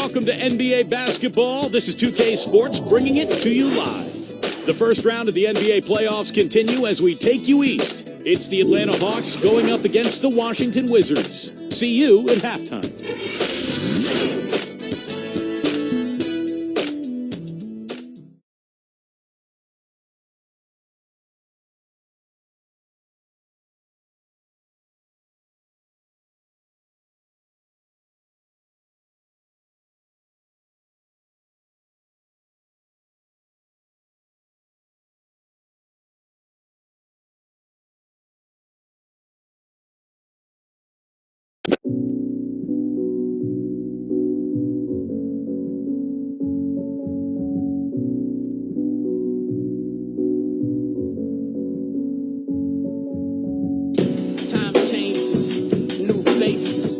welcome to NBA basketball. This is 2K Sports bringing it to you live. The first round of the NBA playoffs continue as we take you east. It's the Atlanta Hawks going up against the Washington Wizards. See you at halftime. Time changes, new faces,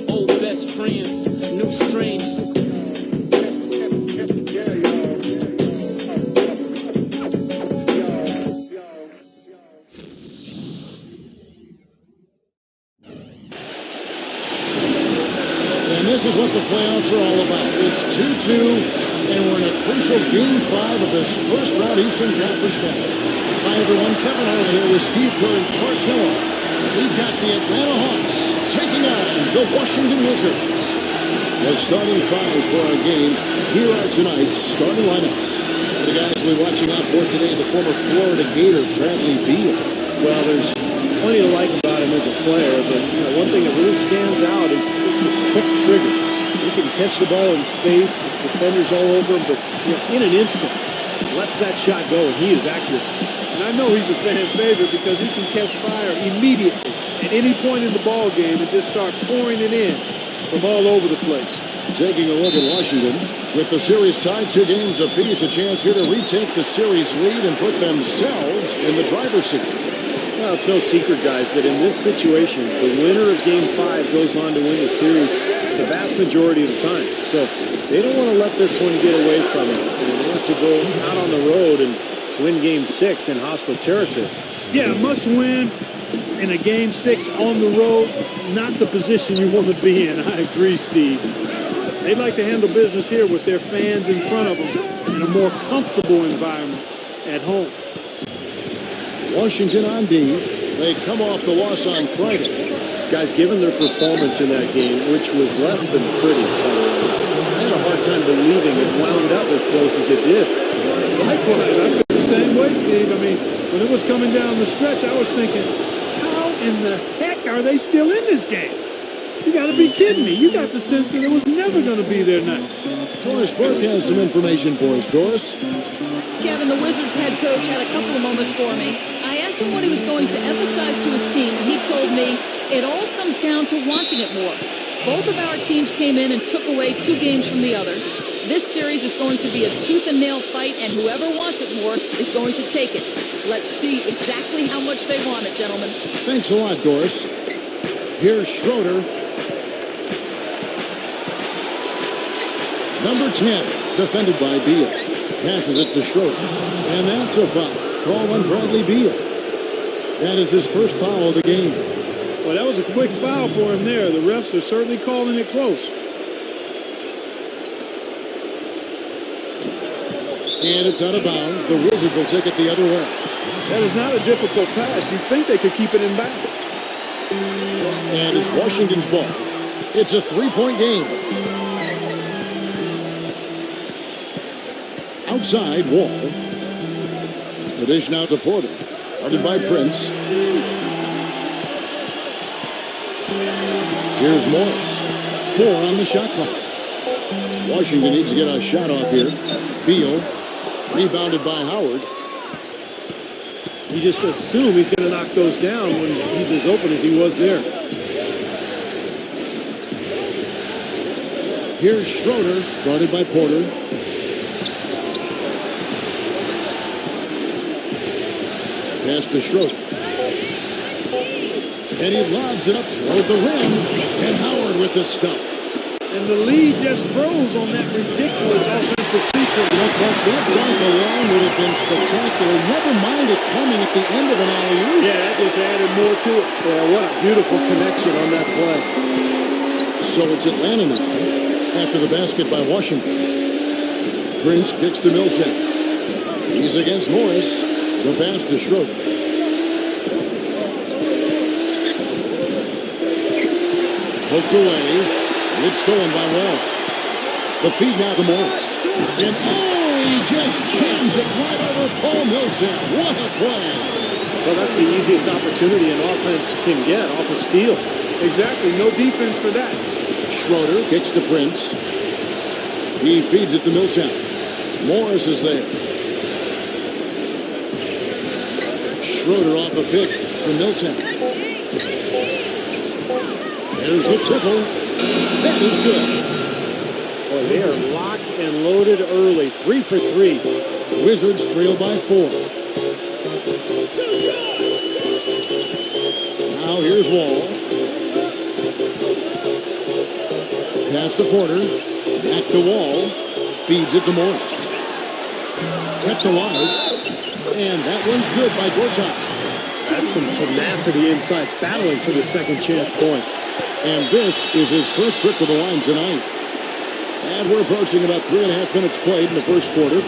old best friends, new strangers. And this is what the playoffs are all about. It's 2-2, and we're in a crucial Game 5 of this first round Eastern Conference match. Hi, everyone. Kevin Harlan here with Steve Kerr and Clark Kellogg. We've got the Atlanta Hawks taking on the Washington Wizards. The starting fives for our game. Here are tonight's starting lineups. One of the guys we're watching out for today, the former Florida Gator, Bradley Beal. Well, there's plenty to like about him as a player, but one thing that really stands out is the quick trigger. He can catch the ball in space, defenders all over him, but in an instant, lets that shot go, and he is accurate. And I know he's a fan favorite because he can catch fire immediately at any point in the ball game and just start pouring it in from all over the place. Taking a look at Washington, with the series tied 2 games apiece, a chance here to retake the series lead and put themselves in the driver's seat. Well, it's no secret, guys, that in this situation, the winner of Game 5 goes on to win the series the vast majority of the time. So they don't want to let this one get away from them. They have to go out on the road and win Game 6 in hostile territory. Yeah, must win in a Game 6 on the road. Not the position you want to be in. I agree, Steve. They'd like to handle business here with their fans in front of them in a more comfortable environment at home. Washington on D. They come off the loss on Friday. Guys, given their performance in that game, which was less than pretty, I had a hard time believing it wound up as close as it did. Likewise, I feel the same way, Steve. I mean, when it was coming down the stretch, I was thinking, how in the heck are they still in this game? You got to be kidding me. You got the sense that it was never going to be their night. Doris Burke has some information for us. Doris? Kevin, the Wizards head coach had a couple of moments for me. I asked him what he was going to emphasize to his team, and he told me it all comes down to wanting it more. Both of our teams came in and took away 2 games from the other. This series is going to be a tooth-and-nail fight, and whoever wants it more is going to take it. Let's see exactly how much they want it, gentlemen. Thanks a lot, Doris. Here's Schroeder. Number 10, defended by Beal. Passes it to Schroeder. And that's a foul. Call on Bradley Beal. That is his first foul of the game. Well, that was a quick foul for him there. The refs are certainly calling it close. And it's out of bounds. The Wizards will take it the other way. That is not a difficult pass. You'd think they could keep it in back. And it's Washington's ball. It's a 3-point game. Outside, Wall. The dish now to Porter. Guarded by Prince. Here's Morris. 4 on the shot clock. Washington needs to get a shot off here. Beal. Rebounded by Howard. You just assume he's going to knock those down when he's as open as he was there. Here's Schroeder. Guarded by Porter. Pass to Schroeder. And he lobs it up toward the rim. And Howard with the stuff. And the lead just grows on that ridiculous offensive sequence. That dunk alone would have been spectacular. Never mind it coming at the end of an alley-oop. Yeah, that just added more to it. Yeah, what a beautiful connection on that play. So it's Atlanta now. after the basket by Washington. Prince kicks to Millsap. He's against Morris. The pass to Schroeder. Poked away. It's stolen by Wall. The feed now to Morris. And he just jams it right over Paul Millsap. What a play. Well, that's the easiest opportunity an offense can get off a steal. Exactly. No defense for that. Schroeder kicks to Prince. He feeds it to Millsap. Morris is there. Schroeder off a pick for Millsap. There's the triple. That is good. Boy, they are locked and loaded early. 3 for 3. Wizards trail by 4. Now here's Wall. Pass to Porter. Back to Wall. Feeds it to Morris. Kept alive. And that one's good by Gortat. That's some tenacity inside, battling for the second chance points. And this is his first trip to the line tonight. And we're approaching about 3.5 minutes played in the first quarter.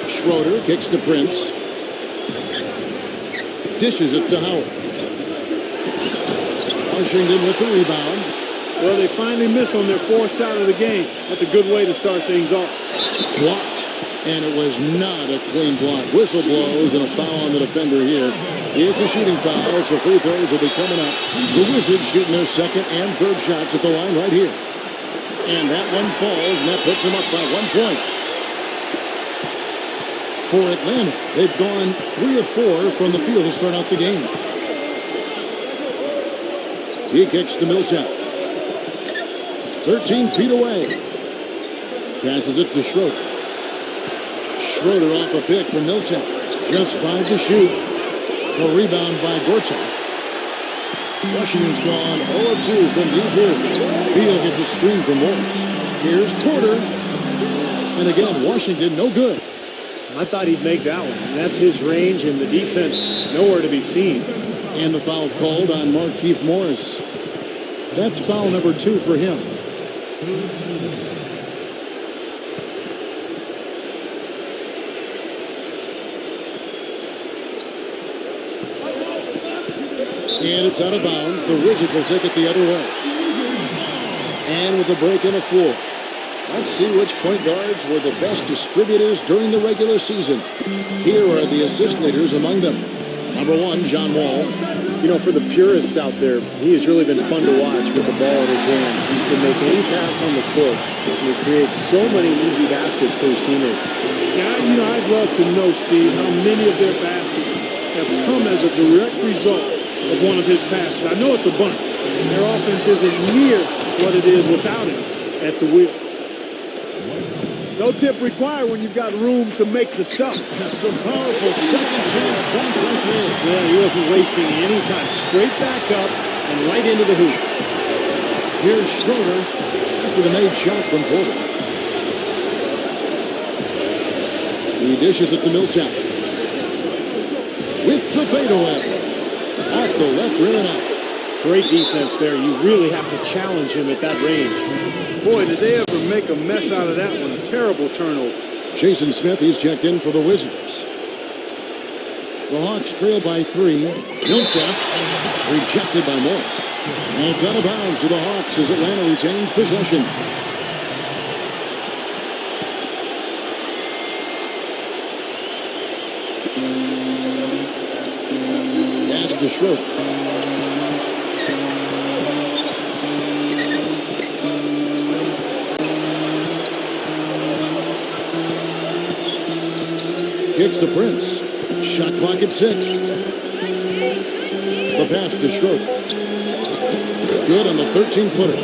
Schroeder kicks to Prince. Dishes it to Howard. Washington with the rebound. Well, they finally miss on their fourth shot of the game. That's a good way to start things off. Blocked. And it was not a clean block. Whistle blows and a foul on the defender here. It's a shooting foul, so free throws will be coming up. The Wizards shooting their second and third shots at the line right here. And that one falls, and that puts them up by 1 point. For Atlanta, they've gone 3 of 4 from the field to start out the game. He kicks to Millsap. 13 feet away. Passes it to Schroeder. Schroeder off a pick from Millsap. Just 5 to shoot. A rebound by Gortat. Washington's gone 0 of 2 from deep here. Beal gets a screen from Morris. Here's Porter. And again, Washington no good. I thought he'd make that one. That's his range, and the defense nowhere to be seen. And the foul called on Markieff Morris. That's foul number 2 for him. And it's out of bounds. The Wizards will take it the other way. And with the break in the floor. Let's see which point guards were the best distributors during the regular season. Here are the assist leaders among them. Number 1, John Wall. You know, for the purists out there, he has really been fun to watch with the ball in his hands. He can make any pass on the court, and he creates so many easy baskets for his teammates. Yeah, I'd love to know, Steve, how many of their baskets have come as a direct result of one of his passes. I know it's a bunch. Their offense isn't near what it is without him at the wheel. No tip required when you've got room to make the stuff. Some powerful second chance points right there. Yeah, he wasn't wasting any time. Straight back up and right into the hoop. Here's Schroeder after the made shot from Porter. He dishes it to Millsap. With the fadeaway. Off the left rim and out. Great defense there. You really have to challenge him at that range. Boy, did they ever make a mess out of that one. A terrible turnover. Jason Smith, he's checked in for the Wizards. The Hawks trail by 3. Millsap rejected by Morris. And it's out of bounds to the Hawks as Atlanta retains possession. Pass to Schroeder. Kicks to Prince. Shot clock at 6. The pass to Schroeder. Good on the 13-footer.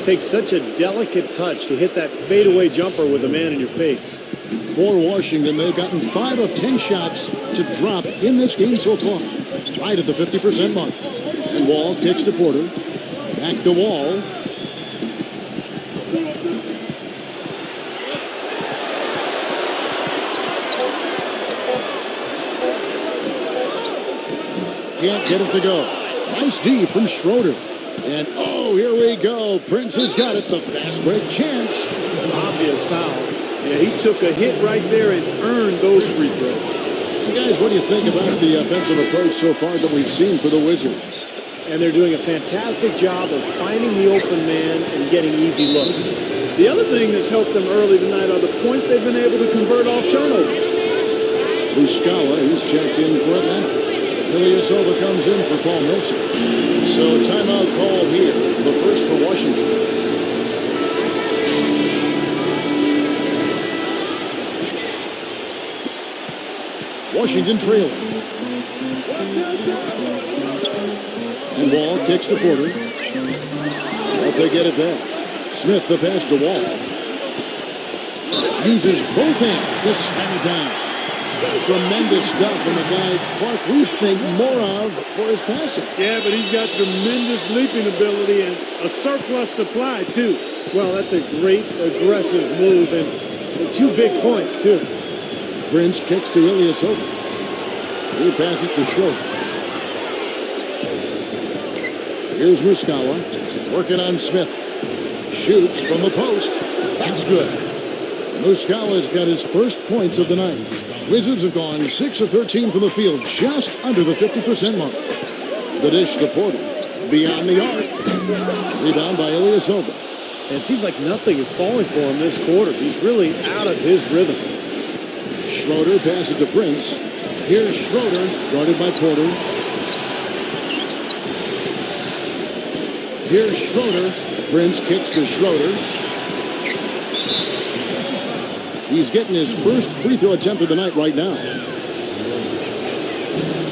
Takes such a delicate touch to hit that fadeaway jumper with a man in your face. For Washington, they've gotten 5 of 10 shots to drop in this game so far. Right at the 50% mark. And Wall kicks to Porter. Back to Wall. Can't get it to go. Nice D from Schroeder. And here we go. Prince has got it. The fast break chance. An obvious foul. Yeah, he took a hit right there and earned those free throws. Guys, what do you think about the offensive approach so far that we've seen for the Wizards? And they're doing a fantastic job of finding the open man and getting easy looks. The other thing that's helped them early tonight are the points they've been able to convert off turnover. Muscala, he's checked in for Atlanta. Ilyasova comes in for Paul Millsap. So timeout call here. The first for Washington. Washington trailing. And Wall kicks to Porter. But they get it back. Smith the pass to Wall. Uses both hands to slam it down. Tremendous stuff from the guy Clark we think more of for his passing. Yeah, but he's got tremendous leaping ability and a surplus supply, too. Well, that's a great aggressive move and 2 big points, too. Prince kicks to Ilyasova. He passes to Schroeder. Here's Muscala working on Smith. Shoots from the post. That's good. Muscala's got his first points of the night. Wizards have gone 6 of 13 from the field, just under the 50% mark. The dish to Porter. Beyond the arc. Rebound by Ilyasova. And it seems like nothing is falling for him this quarter. He's really out of his rhythm. Schroeder passes to Prince. Here's Schroeder, guarded by Porter. Here's Schroeder. Prince kicks to Schroeder. He's getting his first free throw attempt of the night right now.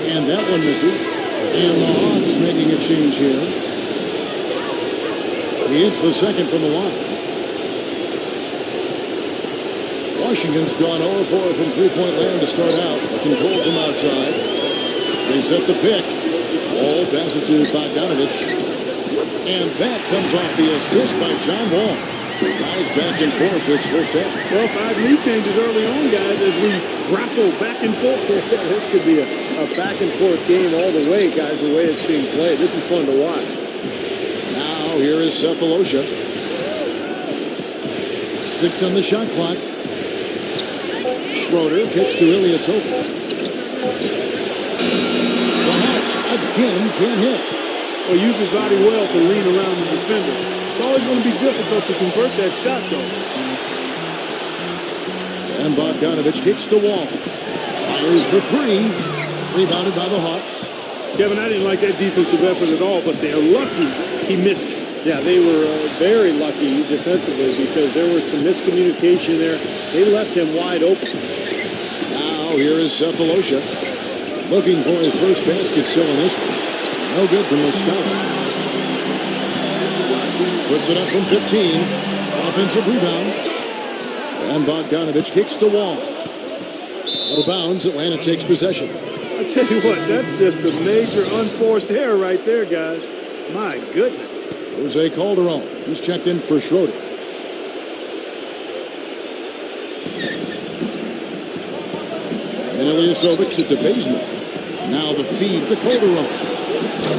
And that one misses. And the Hawks making a change here. He hits the second from the line. Washington's gone 0-4 from three-point land to start out. Control from outside. They set the pick. Wall passes to Bogdanovich. And that comes off the assist by John Wall. Guys back and forth this first half. Well, 5 lead changes early on, guys, as we grapple back and forth. This could be a back and forth game all the way, guys, the way it's being played. This is fun to watch. Now here is Cephalosha. 6 on the shot clock. Schroeder kicks to Ilyasova. The Hawks again can't hit. Well, use his body well to lean around the defender. It's always going to be difficult to convert that shot, though. And Bogdanovich kicks the Wall. Fires for 3. Rebounded by the Hawks. Kevin, I didn't like that defensive effort at all, but they're lucky he missed it. Yeah, they were very lucky defensively because there was some miscommunication there. They left him wide open. Now here is Cephalosha. Looking for his first basket still in this one. No good from Muscala. Puts it up from 15. Offensive rebound. And Bogdanovich kicks the Wall. Out of bounds, Atlanta takes possession. I tell you what, that's just a major unforced error right there, guys. My goodness. Jose Calderon. He's checked in for Schroeder. And Ilyasova it to Bazemore. Now the feed to Calderon.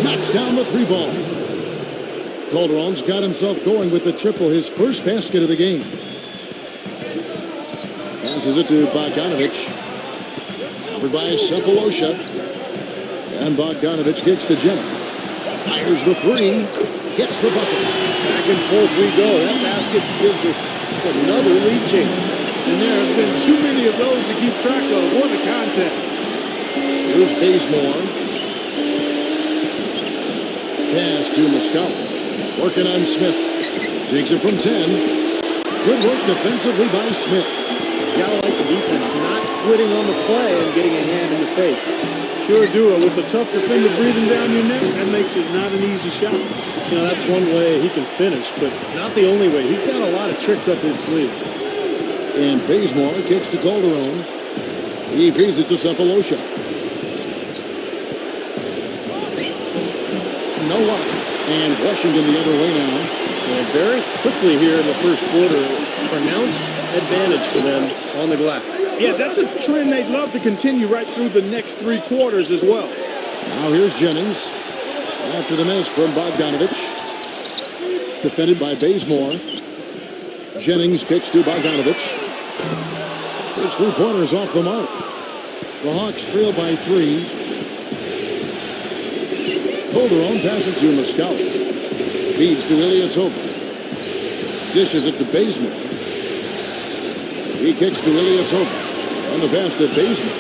Knocks down the 3 ball. Calderon's got himself going with the triple, his first basket of the game. Passes it to Bogdanovich. Covered by Cephalosha. And Bogdanovich gets to Jennings. Fires the 3. Gets the bucket. Back and forth we go. That basket gives us another lead change. And there have been too many of those to keep track of. What a contest. Here's Bazemore. Pass to Muscala. Working on Smith. Takes it from 10. Good work defensively by Smith. You gotta like the defense not quitting on the play and getting a hand in the face. Sure do. With a tough defender breathing down your neck, that makes it not an easy shot. You know, that's one way he can finish, but not the only way. He's got a lot of tricks up his sleeve. And Bazemore kicks to Calderon. He feeds it to Cephalosha. No luck. And Washington the other way now. And very quickly here in the first quarter, pronounced advantage for them on the glass. Yeah, that's a trend they'd love to continue right through the next 3 quarters as well. Now here's Jennings. After the miss from Bogdanovich. defended by Bazemore. Jennings kicks to Bogdanovich. His three-pointer's off the mark. The Hawks trail by 3. Calderon passes to Muscala. Feeds to Ilyasova. Dishes it to Bazemore. He kicks to Ilyasova. On the pass to Bazemore.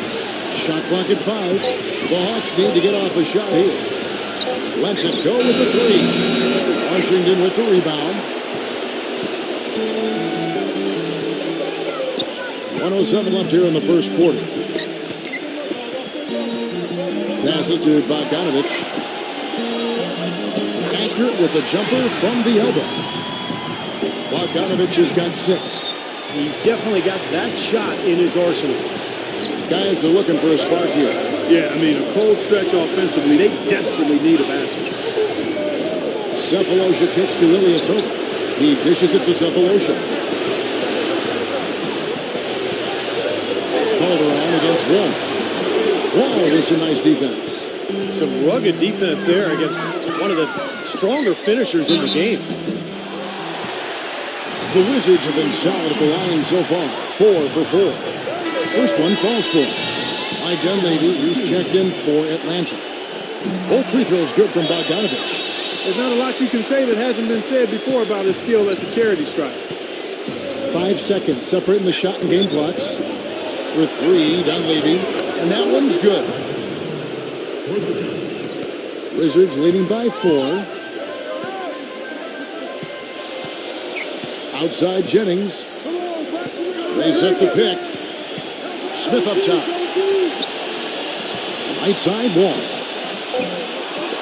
Shot clock at 5. The Hawks need to get off a shot here. Lets it go with the 3. Washington with the rebound. 1:07 left here in the first quarter. Pass it to Bogdanovich. Accurate with a jumper from the elbow. Bogdanovich has got 6. He's definitely got that shot in his arsenal. Guys are looking for a spark here. Yeah, I mean, a cold stretch offensively. They desperately need a basket. Cephalosha kicks to Ilyasova. He dishes it to Cephalosha. Calderon against Wall. Wall with some nice defense. Some rugged defense there against one of the stronger finishers in the game. The Wizards have been solid at the line so far. 4 for 4. First one falls for Mike Dunleavy, who's checked in for Atlanta. Both free throws good from Bogdanovich. There's not a lot you can say that hasn't been said before about his skill at the charity stripe. 5 seconds separating the shot and game clocks. For 3, Dunleavy. And that one's good. Wizards leading by 4. Outside Jennings. They set the pick. Smith up top. Right side Wall.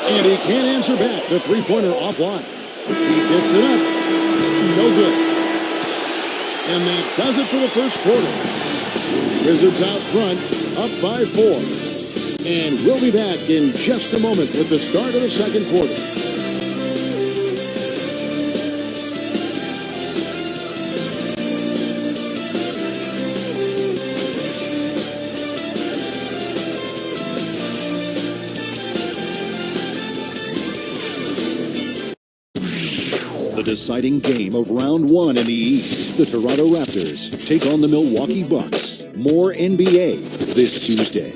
And he can't answer back. The three-pointer offline. He gets it up. No good. And that does it for the first quarter. Wizards out front, up by 4. And we'll be back in just a moment with the start of the second quarter. The deciding game of round 1 in the East. The Toronto Raptors take on the Milwaukee Bucks. More NBA this Tuesday.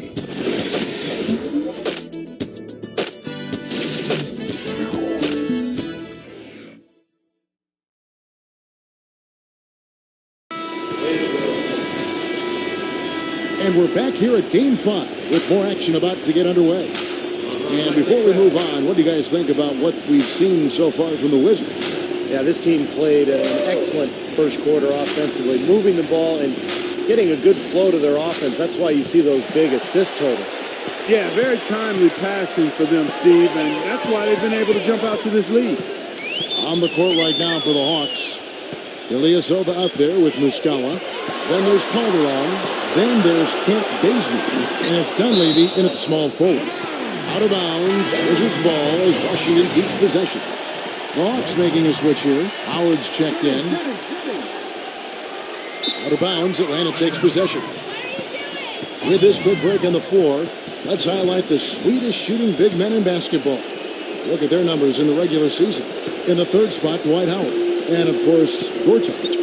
And we're back here at Game 5 with more action about to get underway. And before we move on, what do you guys think about what we've seen so far from the Wizards? Yeah, this team played an excellent first quarter offensively, moving the ball and getting a good flow to their offense. That's why you see those big assist totals. Yeah, very timely passing for them, Steve, and that's why they've been able to jump out to this lead. On the court right now for the Hawks. Ilyasova out there with Muscala. Then there's Calderon. Then there's Kent Bazemore. And it's Dunleavy in at small forward. Out of bounds, Wizards ball as Washington keeps possession. The Hawks making a switch here. Howard's checked in. Out of bounds, Atlanta takes possession. With this quick break on the floor, let's highlight the sweetest shooting big men in basketball. Look at their numbers in the regular season. In the third spot, Dwight Howard. And, of course, Gortat.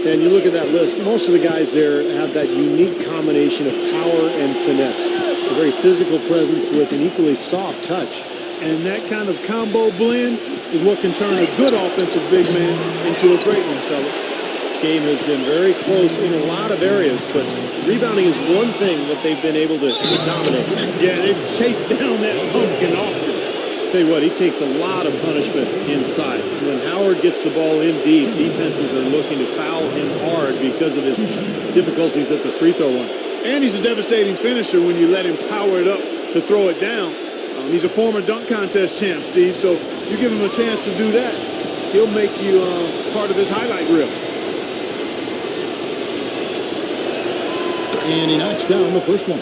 And you look at that list, most of the guys there have that unique combination of power and finesse. A very physical presence with an equally soft touch. And that kind of combo blend is what can turn a good offensive big man into a great one, fella. This game has been very close in a lot of areas, but rebounding is one thing that they've been able to dominate. Yeah, they've chased down that pumpkin often. Tell you what, he takes a lot of punishment inside. When Howard gets the ball in deep, defenses are looking to foul him hard because of his difficulties at the free throw line. And he's a devastating finisher when you let him power it up to throw it down. He's a former dunk contest champ, Steve, so you give him a chance to do that, he'll make you part of his highlight reel. And he knocks down the first one.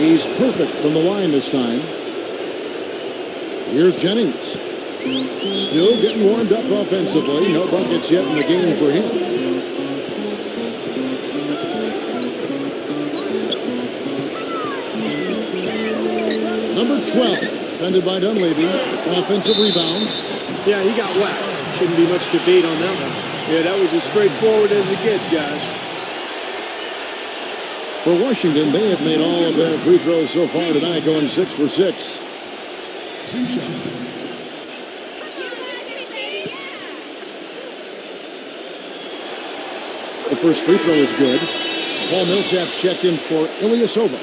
He's perfect from the line this time. Here's Jennings. Still getting warmed up offensively. No buckets yet in the game for him. Number 12, defended by Dunleavy. Offensive rebound. Yeah, he got whacked. Shouldn't be much debate on that one. Yeah, that was as straightforward as it gets, guys. For Washington, they have made all of their free throws so far tonight, going 6 for 6. 2 shots. The first free throw is good. Paul Millsap's checked in for Ilyasova.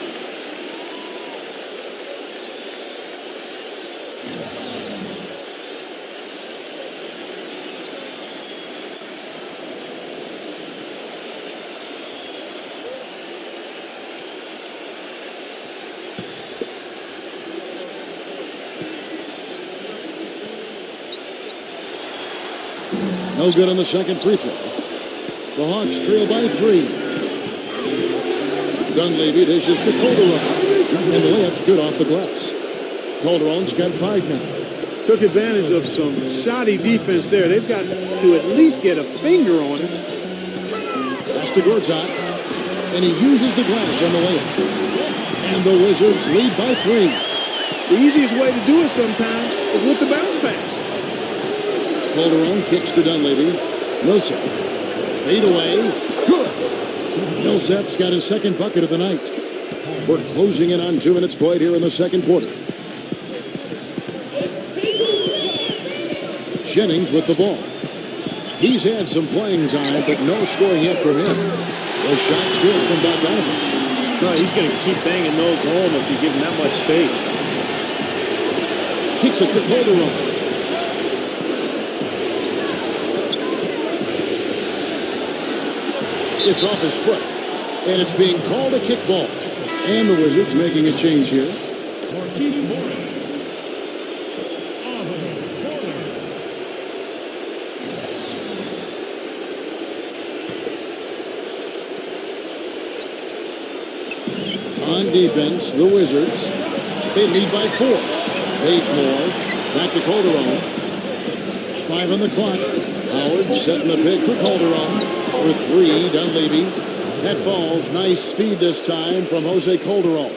No good on the second free throw. The Hawks trail by 3. Dunleavy dishes to Calderon. And the layup's good off the glass. Calderon's got 5 now. Took advantage of some shoddy defense there. They've got to at least get a finger on it. Pass to Gortat. And he uses the glass on the layup. And the Wizards lead by 3. The easiest way to do it sometimes is with the bounce pass. Calderon kicks to Dunleavy. Millsap. Fade away. Good. Millsap's got his second bucket of the night. We're closing in on 2 minutes played here in the second quarter. Jennings with the ball. He's had some playing time, but no scoring yet from him. The shot's good from Bogdanovich. No, he's going to keep banging those home if you give him that much space. Kicks it to Calderon. It's off his foot, and it's being called a kickball. And the Wizards making a change here. Markieff Morris. Otto Porter. On defense, the Wizards. They lead by 4. Bazemore back to Calderon. 5 on the clock. Howard setting the pick for Calderon. For 3, Dunleavy. That falls. Nice feed this time from Jose Calderon.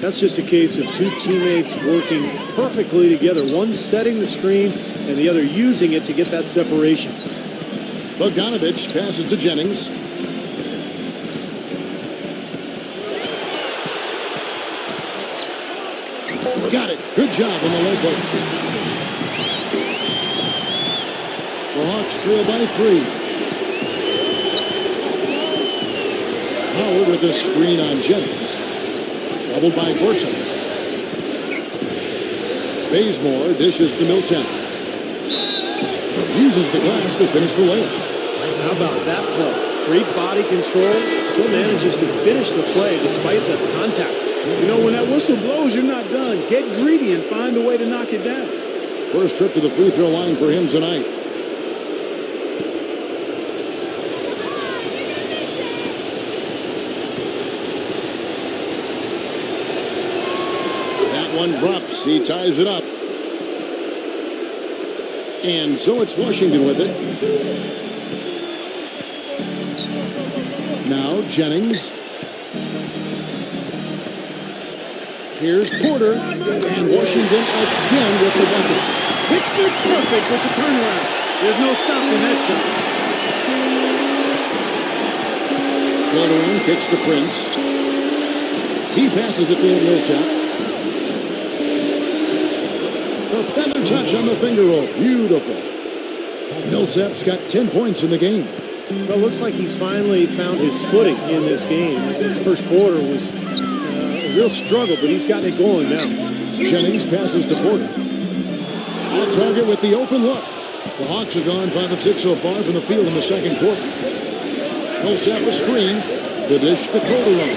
That's just a case of 2 teammates working perfectly together. One setting the screen and the other using it to get that separation. Bogdanovich passes to Jennings. Got it. Good job on the low post. The Hawks trail by 3. Howard with a screen on Jennings. Doubled by Gortat. Bazemore dishes to Millsap. Uses the glass to finish the layup. How about that flow? Great body control. Still manages to finish the play despite the contact. You know, when that whistle blows, you're not done. Get greedy and find a way to knock it down. First trip to the free throw line for him tonight. That one drops. He ties it up. And so it's Washington with it. Now Jennings. Here's Porter. And Washington again with the bucket. Picture perfect with the turnaround. There's no stopping that shot. Calderon kicks to Prince. He passes it to Millsap. The feather touch on the finger roll. Beautiful. Millsap's got 10 points in the game. Well, it looks like he's finally found his footing in this game. His first quarter was a real struggle, but he's gotten it going now. Jennings passes to Porter. On target with the open look. The Hawks have gone 5 of 6 so far from the field in the second quarter. Millsap a screen. The dish to Calderon.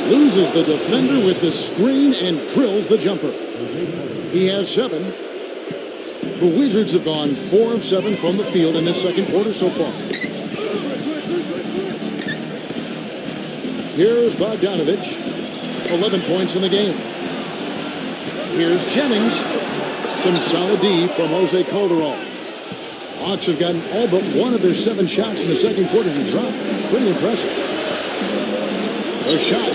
Loses the defender with the screen and drills the jumper. He has 7. The Wizards have gone 4 of 7 from the field in this second quarter so far. Here's Bogdanovich. 11 points in the game. Here's Jennings. Some solid D from Jose Calderon. Hawks have gotten all but one of their 7 shots in the second quarter to drop. Pretty impressive. A shot.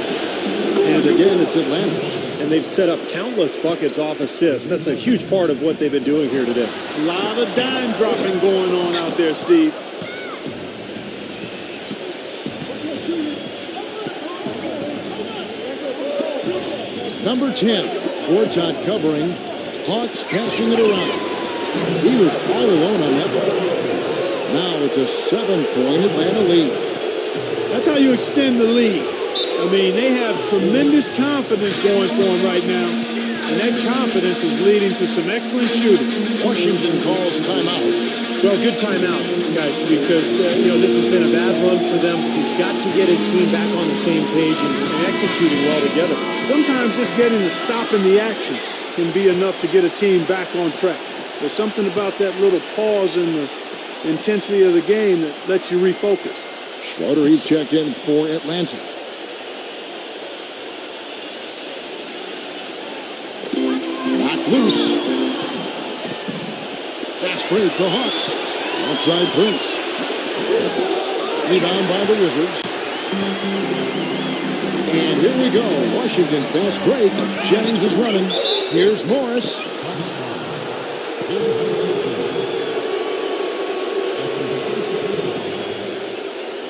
And again, it's Atlanta. And they've set up countless buckets off assists. That's a huge part of what they've been doing here today. A lot of dime dropping going on out there, Steve. Number 10, Gortat covering. Hawks passing it around. He was all alone on that one. Now it's a 7-point Atlanta lead. That's how you extend the lead. I mean, they have tremendous confidence going for them right now. And that confidence is leading to some excellent shooting. Washington calls timeout. Well, good timeout, guys, because, this has been a bad run for them. He's got to get his team back on the same page and executing well together. Sometimes just getting to stop in the action can be enough to get a team back on track. There's something about that little pause in the intensity of the game that lets you refocus. Schroeder, he's checked in for Atlanta. Knocked loose. Fast break, the Hawks. Outside Prince. Rebound by the Wizards. And here we go. Washington fast break. Jennings is running. Here's Morris.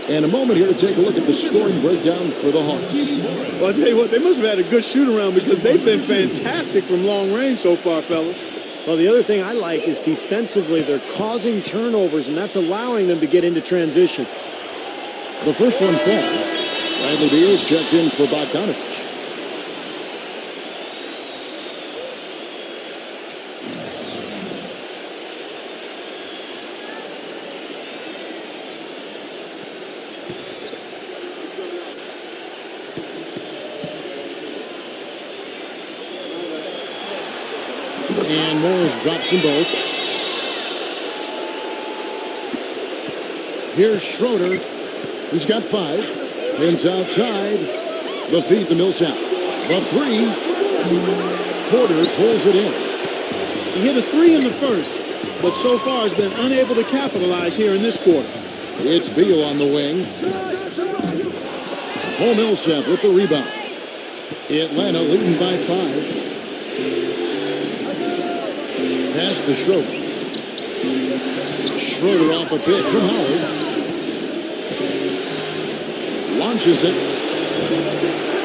And a moment here to take a look at the scoring breakdown for the Hawks. Well, I'll tell you what, they must have had a good shoot-around because they've been fantastic from long range so far, fellas. Well, the other thing I like is defensively they're causing turnovers, and that's allowing them to get into transition. The first one falls. Bradley Beal's checked in for Bogdanovich. And Morris drops them both. Here's Schroeder. He's got 5. Prince outside. The feed to Millsap. The 3. Porter pulls it in. He hit a 3 in the first, but so far has been unable to capitalize here in this quarter. It's Beal on the wing. Paul Millsap with the rebound. Atlanta leading by 5. Pass to Schroeder. Schroeder off a pick from Howard. Launches it.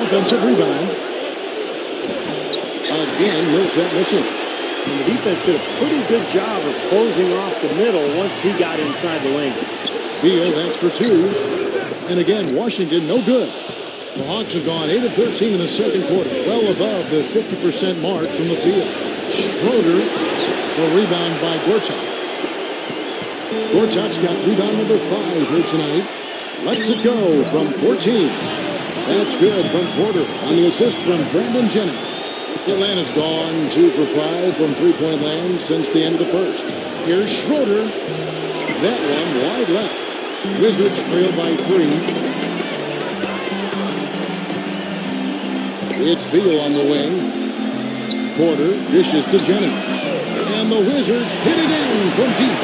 Offensive rebound. Again, Millsap missing. And the defense did a pretty good job of closing off the middle once he got inside the lane. Beal, that's for 2. And again, Washington, no good. The Hawks have gone 8 of 13 in the second quarter, well above the 50% mark from the field. Schroeder, the rebound by Gortat. Gortat's got rebound number 5 here tonight. Lets it go from 14. That's good from Porter on the assist from Brandon Jennings. Atlanta's gone 2 for 5 from three-point land since the end of the first. Here's Schroeder. That one wide left. Wizards trail by 3. It's Beal on the wing. Porter dishes to Jennings. And the Wizards hit again from deep.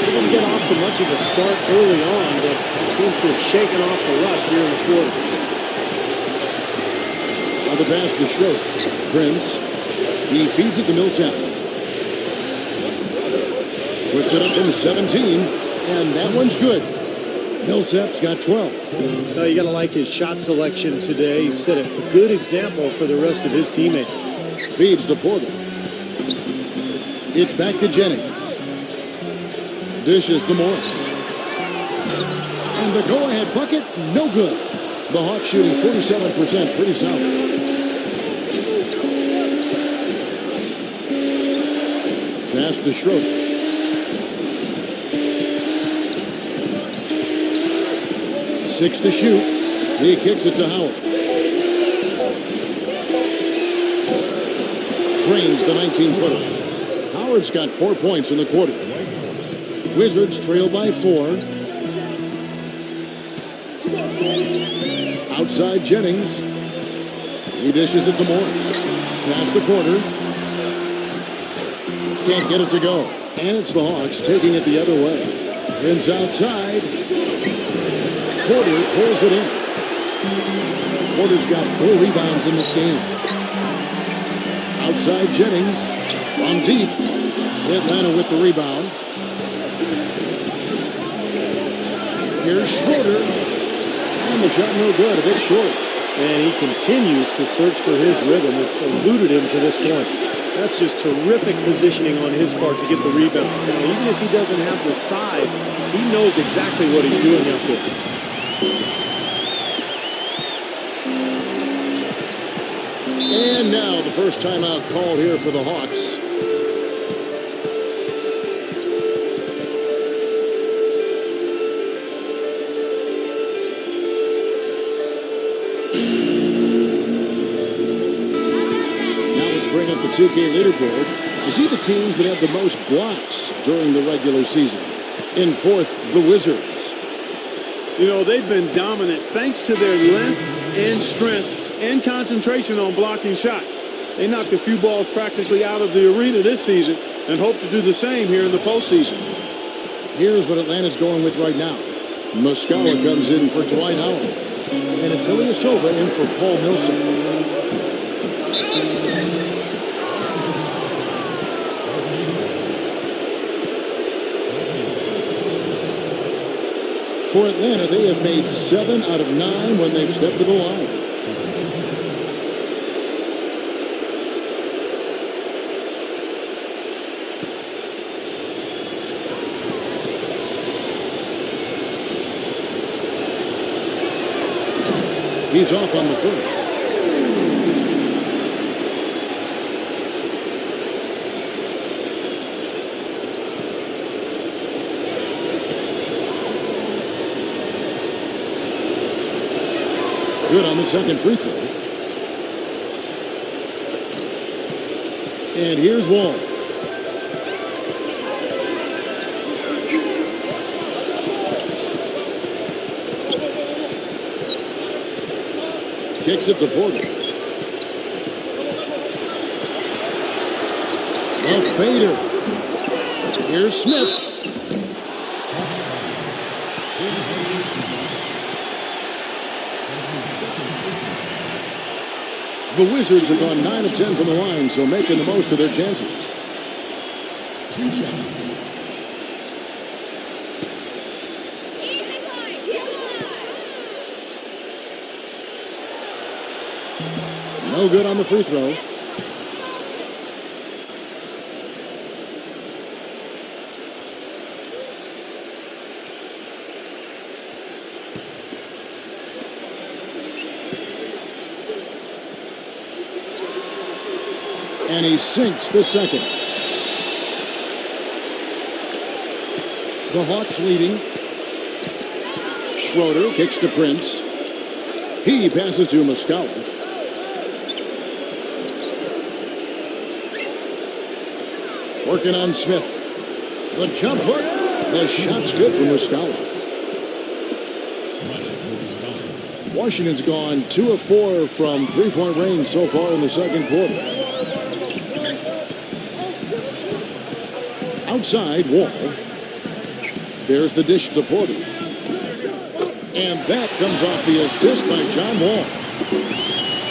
They didn't get off to much of a start early on, but seems to have shaken off the rust here in the quarter. On the pass to Schroeder. Prince. He feeds it to Millsap. Puts it up from 17. And that one's good. Millsap's got 12. So you got to like his shot selection today. He set a good example for the rest of his teammates. Feeds to Porter. It's back to Jennings. Dishes to Morris. And the go-ahead bucket, no good. The Hawks shooting 47%, pretty solid. Pass to Schroeder. Six to shoot. He kicks it to Howard. Drains the 19-footer. Howard's got 4 points in the quarter. Wizards trail by 4. Outside Jennings. He dishes it to Morris. Pass to Porter. Can't get it to go. And it's the Hawks taking it the other way. Prince outside. Porter pulls it in. Porter's got 4 rebounds in this game. Outside Jennings. From deep. Atlanta with the rebound. Here's Schroeder. And the shot no good. A bit short. And he continues to search for his rhythm. It's eluded him to this point. That's just terrific positioning on his part to get the rebound. You know, even if he doesn't have the size, he knows exactly what he's doing out there. And now the first timeout called here for the Hawks. Bring up the 2K leaderboard to see the teams that have the most blocks during the regular season. In fourth, the Wizards. You know, they've been dominant thanks to their length and strength and concentration on blocking shots. They knocked a few balls practically out of the arena this season and hope to do the same here in the postseason. Here's what Atlanta's going with right now. Muscala comes in for Dwight Howard. And it's Ilyasova in for Paul Millsap. For Atlanta, they have made 7 out of 9 when they've stepped to the line. He's off on the first. Good on the second free throw. And here's Wall. Kicks it to Porter. A fader. Here's Smith. The Wizards have gone 9 of 10 from the line, so making the most of their chances. 2 shots. No good on the free throw. And he sinks the second. The Hawks leading. Schroeder kicks to Prince. He passes to Muscala. Working on Smith. The jump hook. The shot's good for Muscala. Washington's gone 2 of 4 from three-point range so far in the second quarter. Outside, Wall. There's the dish to Porter. And that comes off the assist by John Wall.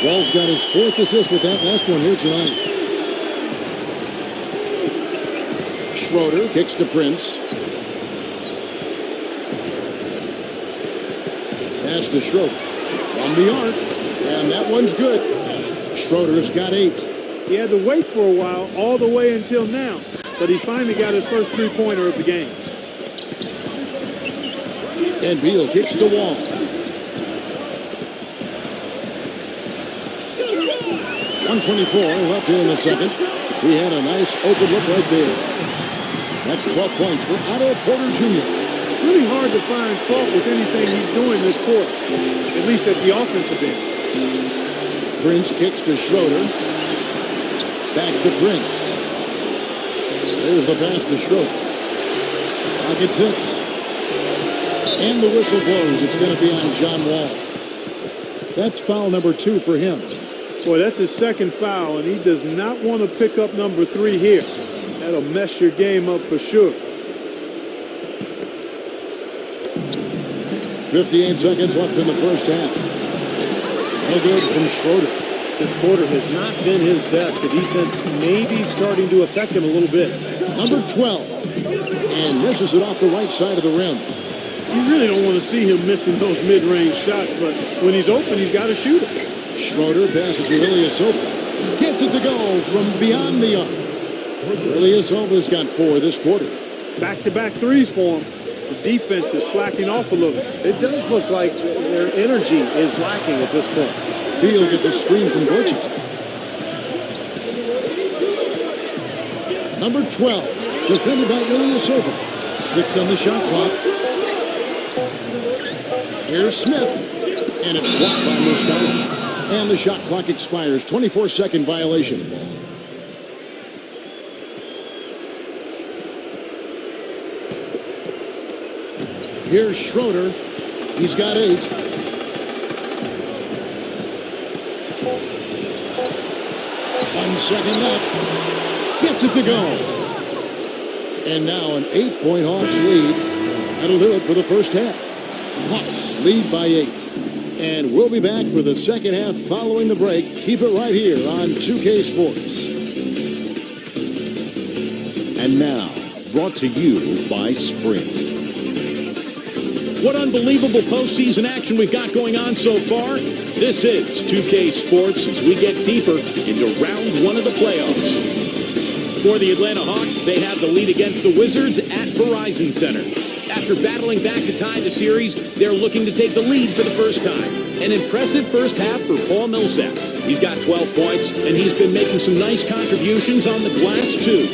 Wall's got his 4th assist with that last one here tonight. Schroeder kicks to Prince. Pass to Schroeder. From the arc. And that one's good. Schroeder's got 8. He had to wait for a while, all the way until now. But he's finally got his first three-pointer of the game. And Beal kicks the Wall. 1:24 left here in the second. He had a nice open look right there. That's 12 points for Otto Porter Jr. Really hard to find fault with anything he's doing this quarter, at least at the offensive end. Prince kicks to Schroeder. Back to Prince. There's the pass to Schroeder. Pocket 6. And the whistle blows. It's going to be on John Wall. That's foul number 2 for him. Boy, that's his second foul, and he does not want to pick up number 3 here. That'll mess your game up for sure. 58 seconds left in the first half. No good from Schroeder. This quarter has not been his best. The defense may be starting to affect him a little bit. Number 12. And misses it off the right side of the rim. You really don't want to see him missing those mid-range shots, but when he's open, he's got to shoot it. Schroeder passes to Ilyasova. Gets it to go from beyond the arc. Ilyasova's got 4 this quarter. Back-to-back threes for him. The defense is slacking off a little. It does look like their energy is lacking at this point. Beal gets a screen from Burchett. Number 12, defended by Ilyasova. 6 on the shot clock. Here's Smith. And it's blocked by Muscala. And the shot clock expires. 24-second violation. Here's Schroeder. He's got 8. One second left. Gets it to go. And now an 8-point Hawks lead. That'll do it for the first half. Hawks lead by 8. And we'll be back for the second half following the break. Keep it right here on 2K Sports. And now, brought to you by Sprint. What unbelievable postseason action we've got going on so far. This is 2K Sports as we get deeper into round 1 of the playoffs. For the Atlanta Hawks, they have the lead against the Wizards at Verizon Center. After battling back to tie the series, they're looking to take the lead for the first time. An impressive first half for Paul Millsap. He's got 12 points, and he's been making some nice contributions on the glass, too.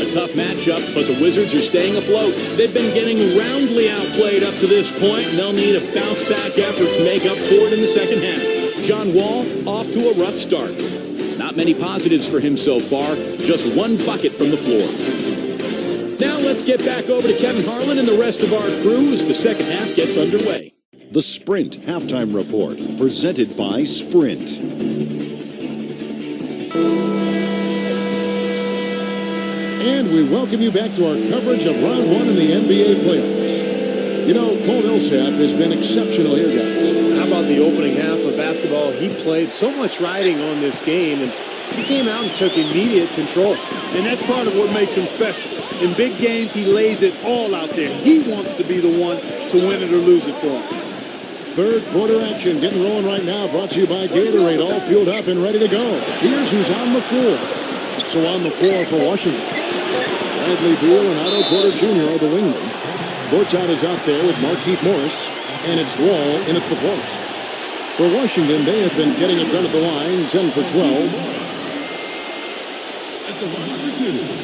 A tough matchup, but the Wizards are staying afloat. They've been getting roundly outplayed up to this point, and they'll need a bounce-back effort to make up for it in the second half. John Wall off to a rough start. Not many positives for him so far, just 1 bucket from the floor. Now let's get back over to Kevin Harlan and the rest of our crew as the second half gets underway. The Sprint Halftime Report, presented by Sprint. And we welcome you back to our coverage of round 1 in the NBA playoffs. You know, Paul Millsap has been exceptional here, guys. How about the opening half of basketball? He played so much riding on this game, and he came out and took immediate control. And that's part of what makes him special. In big games, he lays it all out there. He wants to be the one to win it or lose it for him. Third quarter action getting rolling right now. Brought to you by Gatorade. All fueled up and ready to go. Here's who's on the floor. So on the floor for Washington, Bradley Beal and Otto Porter Jr. are the wingmen. Borchardt is out there with Markieff Morris, and it's Wall in at the point. For Washington, they have been getting it done at the line, 10 for 12. At the line for 2.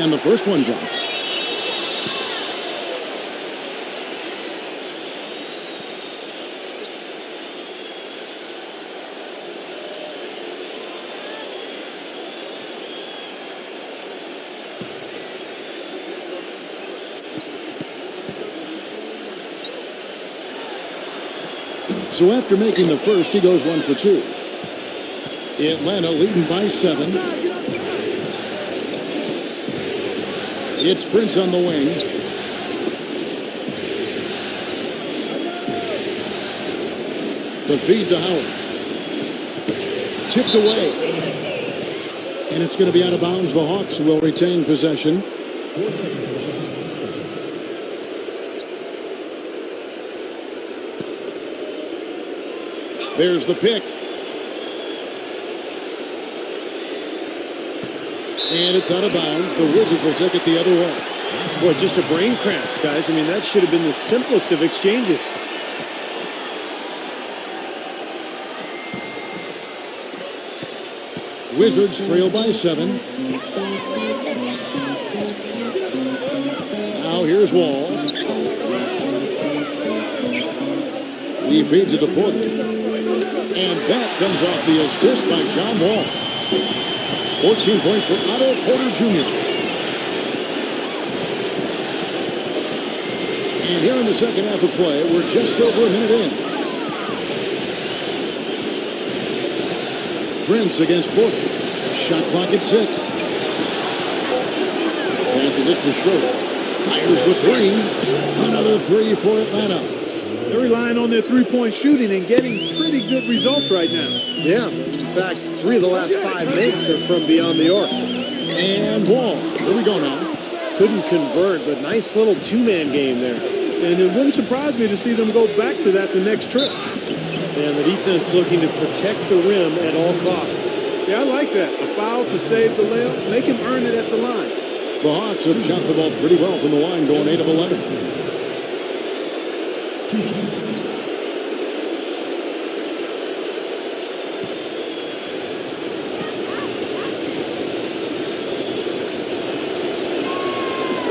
And the first one drops. So after making the first, he goes 1 for 2. Atlanta leading by 7. It's Prince on the wing. The feed to Howard. Tipped away. And it's going to be out of bounds. The Hawks will retain possession. There's the pick. And it's out of bounds. The Wizards will take it the other way. Boy, just a brain cramp, guys. I mean, that should have been the simplest of exchanges. Wizards trail by 7. Now here's Wall. He feeds it to Porter. And that comes off the assist by John Wall. 14 points for Otto Porter Jr. And here in the second half of play, we're just over a minute in. Prince against Porter. Shot clock at 6. Passes it to Schroeder. Fires the three. Another three for Atlanta. They're relying on their three-point shooting and getting pretty good results right now. Yeah. In fact, 3 of the last 5 makes are from beyond the arc. And Wall. Here we go now. Couldn't convert, but nice little two-man game there. And it wouldn't surprise me to see them go back to that the next trip. And the defense looking to protect the rim at all costs. Yeah, I like that. A foul to save the layup. Make him earn it at the line. The Hawks have shot the ball pretty well from the line, going 8 of 11. 2 shots.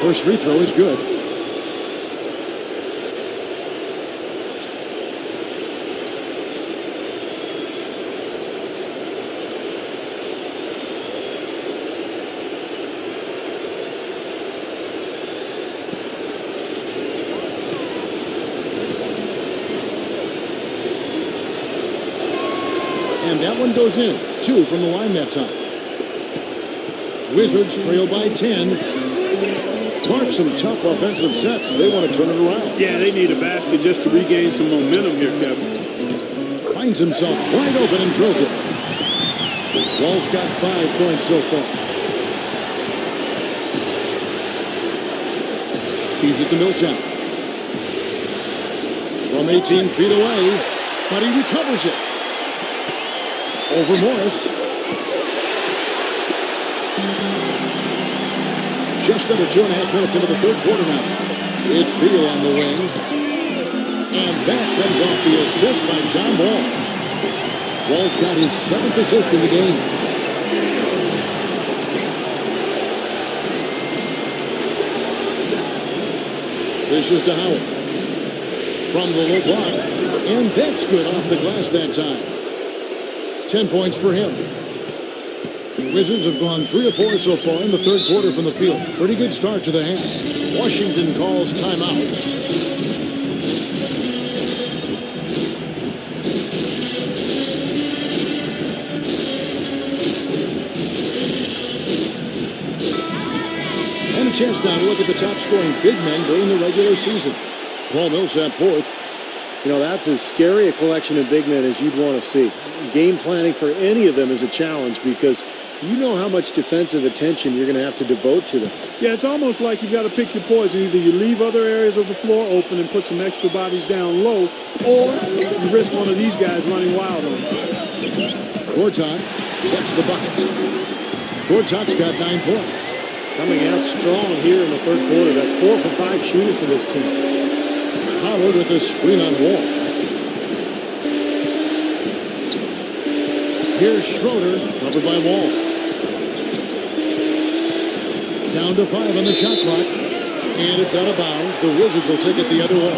First free throw is good. And that one goes in. 2 from the line that time. Wizards trail by 10. Clark, some tough offensive sets. They want to turn it around. Yeah, they need a basket just to regain some momentum here, Kevin. Finds himself wide open and drills it. Wall's got 5 points so far. Feeds it to Millsap. From 18 feet away, but he recovers it. Over Morris. Just under 2.5 minutes into the third quarter now. It's Beal on the wing. And that comes off the assist by John Wall. Wall's got his 7th assist in the game. This is to Howard. From the low block. And that's good off the glass that time. 10 points for him. Wizards have gone 3 of 4 so far in the third quarter from the field. Pretty good start to the half. Washington calls timeout. And a chance now to look at the top scoring big men during the regular season. Paul Millsap 4th. You know, that's as scary a collection of big men as you'd want to see. Game planning for any of them is a challenge because you know how much defensive attention you're going to have to devote to them. Yeah, it's almost like you've got to pick your poison. Either you leave other areas of the floor open and put some extra bodies down low, or you risk one of these guys running wild on you. Gortat gets the bucket. Gortat's got 9 points. Coming out strong here in the third quarter. That's 4 for 5 shooting for this team. Howard with a screen on Wall. Here's Schroeder, covered by Wall. Down to 5 on the shot clock. And it's out of bounds. The Wizards will take it the other way.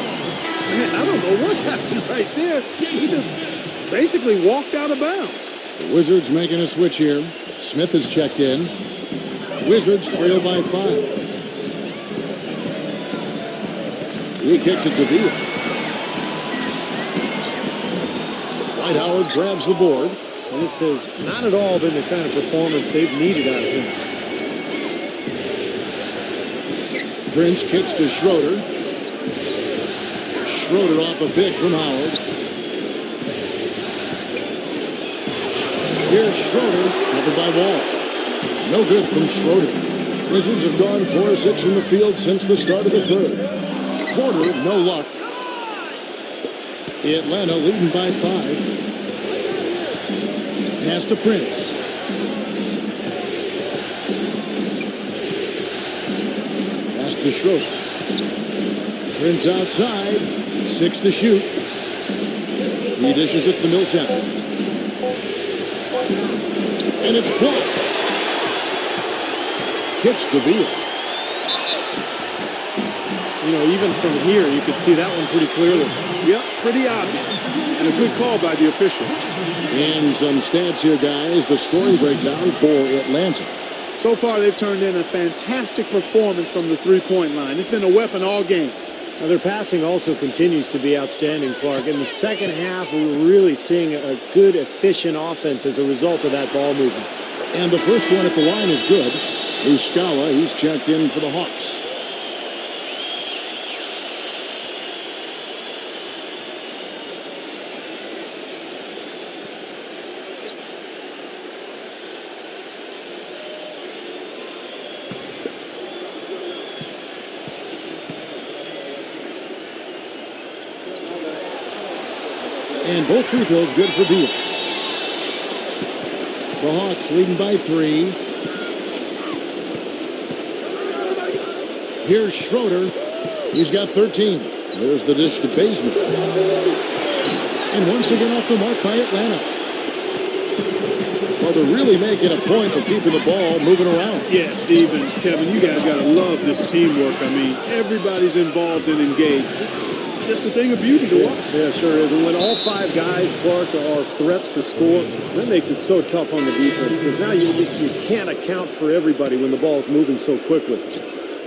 Man, I don't know what happened right there. He just basically walked out of bounds. The Wizards making a switch here. Smith has checked in. Wizards trail by 5. He kicks it to Beal. Dwight Howard grabs the board. This has not at all been the kind of performance they've needed out of him. Prince kicks to Schroeder. Schroeder off a pick from Howard. Here's Schroeder, covered by Wall. No good from Schroeder. Wizards have gone 4 of 6 from the field since the start of the third. Porter, no luck. Atlanta leading by 5. Pass to Prince. Pass to Schroeder. Prince outside. 6 to shoot. He dishes it to Millsap. And it's blocked. Kicks to Beal. You know, even from here, you could see that one pretty clearly. Yep, pretty obvious. And a good call by the official. And some stats here, guys. The scoring breakdown for Atlanta. So far, they've turned in a fantastic performance from the three-point line. It's been a weapon all game. Now, their passing also continues to be outstanding, Clark. In the second half, we're really seeing a good, efficient offense as a result of that ball movement. And the first one at the line is good. Muscala, he's checked in for the Hawks. And both free throws good for Beal. The Hawks leading by 3. Here's Schroeder. He's got 13. There's the dish to Bazemore. And once again off the mark by Atlanta. Well, they're really making a point of keeping the ball moving around. Yeah, Steve and Kevin, you guys got to love this teamwork. I mean, everybody's involved and engaged. It's just a thing of beauty to watch. Yeah, sure is. And when all 5 guys, Clark, are threats to score, that makes it so tough on the defense because now you can't account for everybody when the ball's moving so quickly.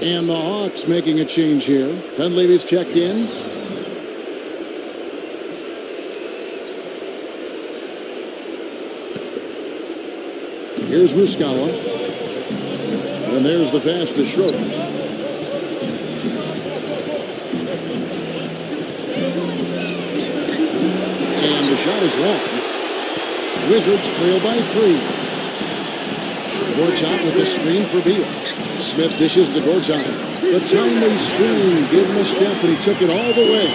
And the Hawks making a change here. Dunleavy's checked in. Here's Muscala. And there's the pass to Schroeder. And the shot is long. Wizards trail by 3. Gortat with the screen for Beal. Smith dishes to Gortat. The timely screen gave him a step, and he took it all the way.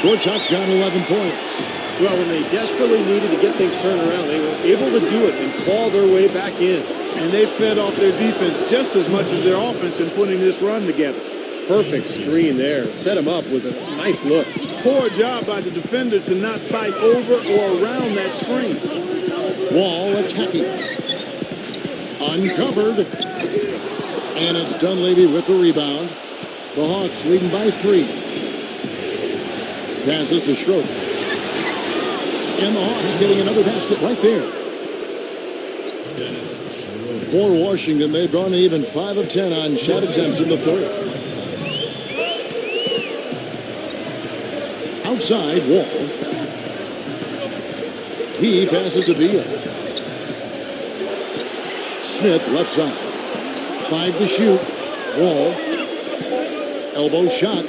Gortat's got 11 points. Well, when they desperately needed to get things turned around, they were able to do it and claw their way back in. And they fed off their defense just as much as their offense in putting this run together. Perfect screen there. Set him up with a nice look. Poor job by the defender to not fight over or around that screen. Wall attacking. Uncovered. And it's Dunleavy with the rebound. The Hawks leading by 3. Passes to Schroeder. And the Hawks getting another basket right there. For Washington, they've gone even 5 of 10 on shot attempts in the third. Outside, Wall. He passes to Beal. Smith, left side. 5 to shoot. Wall. Elbow shot.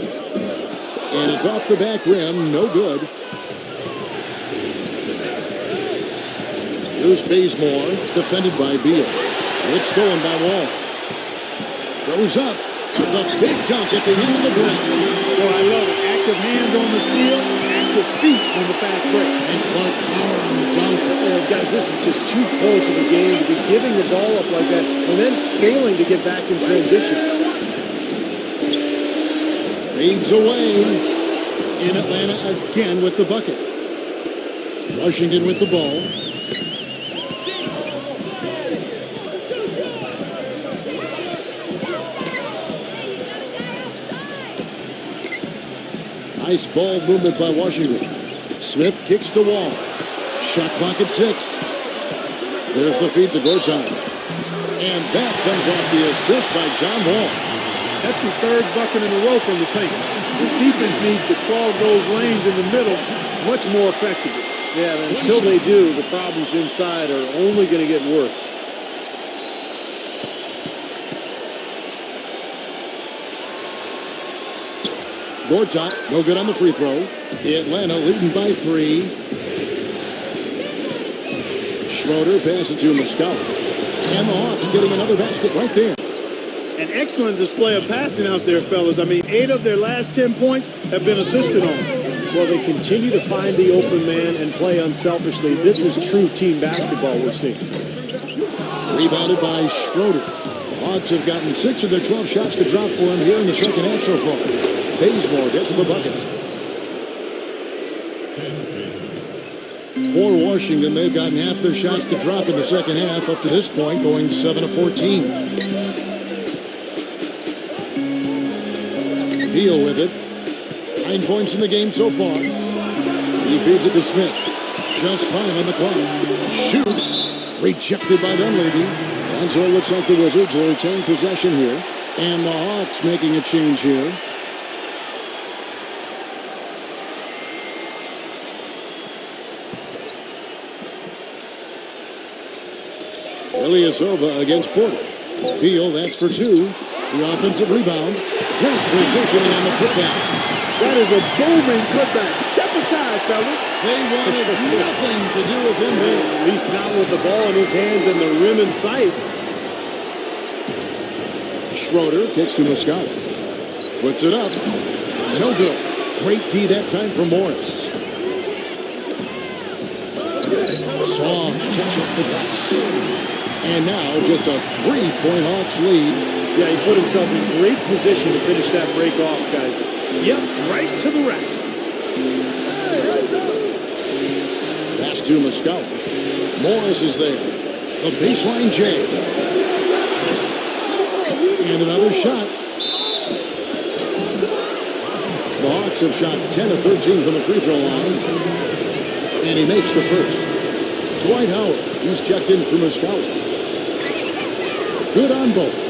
And it's off the back rim. No good. Here's Bazemore, defended by Beal. It's stolen by Wall. Goes up. The big dunk at the end of the break. Well, I love it. Active hands on the steal, active feet on the fast break. And Clark power on the dunk. Guys, this is just too close of a game to be giving the ball up like that and then failing to get back in transition. Fades away. In Atlanta again with the bucket. Washington with the ball. Nice ball movement by Washington. Smith kicks to Wall. Shot clock at 6. There's the feed to Gortat. And that comes off the assist by John Wall. That's the 3rd bucket in a row from the paint. This defense needs to clog those lanes in the middle much more effectively. Yeah, and until they do, the problems inside are only going to get worse. Gortat, no good on the free throw. Atlanta leading by 3. Schroeder passes to Muscala. And the Hawks getting another basket right there. An excellent display of passing out there, fellas. I mean, 8 of their last 10 points have been assisted on. Well, they continue to find the open man and play unselfishly. This is true team basketball we're seeing. Rebounded by Schroeder. The Hawks have gotten 6 of their 12 shots to drop for him here in the second half so far. Bazemore gets the bucket. For Washington, they've gotten half their shots to drop in the second half up to this point, going 7 of 14. Beal with it. 9 points in the game so far. He feeds it to Smith. Just 5 on the clock. Shoots. Rejected by Dunleavy. And so it looks like the Wizards will retain possession here. And the Hawks making a change here. Ilyasova against Porter. Beal, that's for 2. The offensive rebound. Great positioning on the putback. That is a booming putback. Step aside, fella. They wanted nothing to do with him there. At least not with the ball in his hands and the rim in sight. Schroeder kicks to Muscala. Puts it up. No good. Great D that time from Morris. Soft touch of the dice. And now just a 3-point Hawks lead. Yeah, he put himself in great position to finish that break off, guys. Yep, right to the rack. Pass to Muscala. Morris is there. The baseline J. And another shot. The Hawks have shot 10 of 13 from the free throw line. And he makes the first. Dwight Howard, he's checked in for Muscala. Good on both.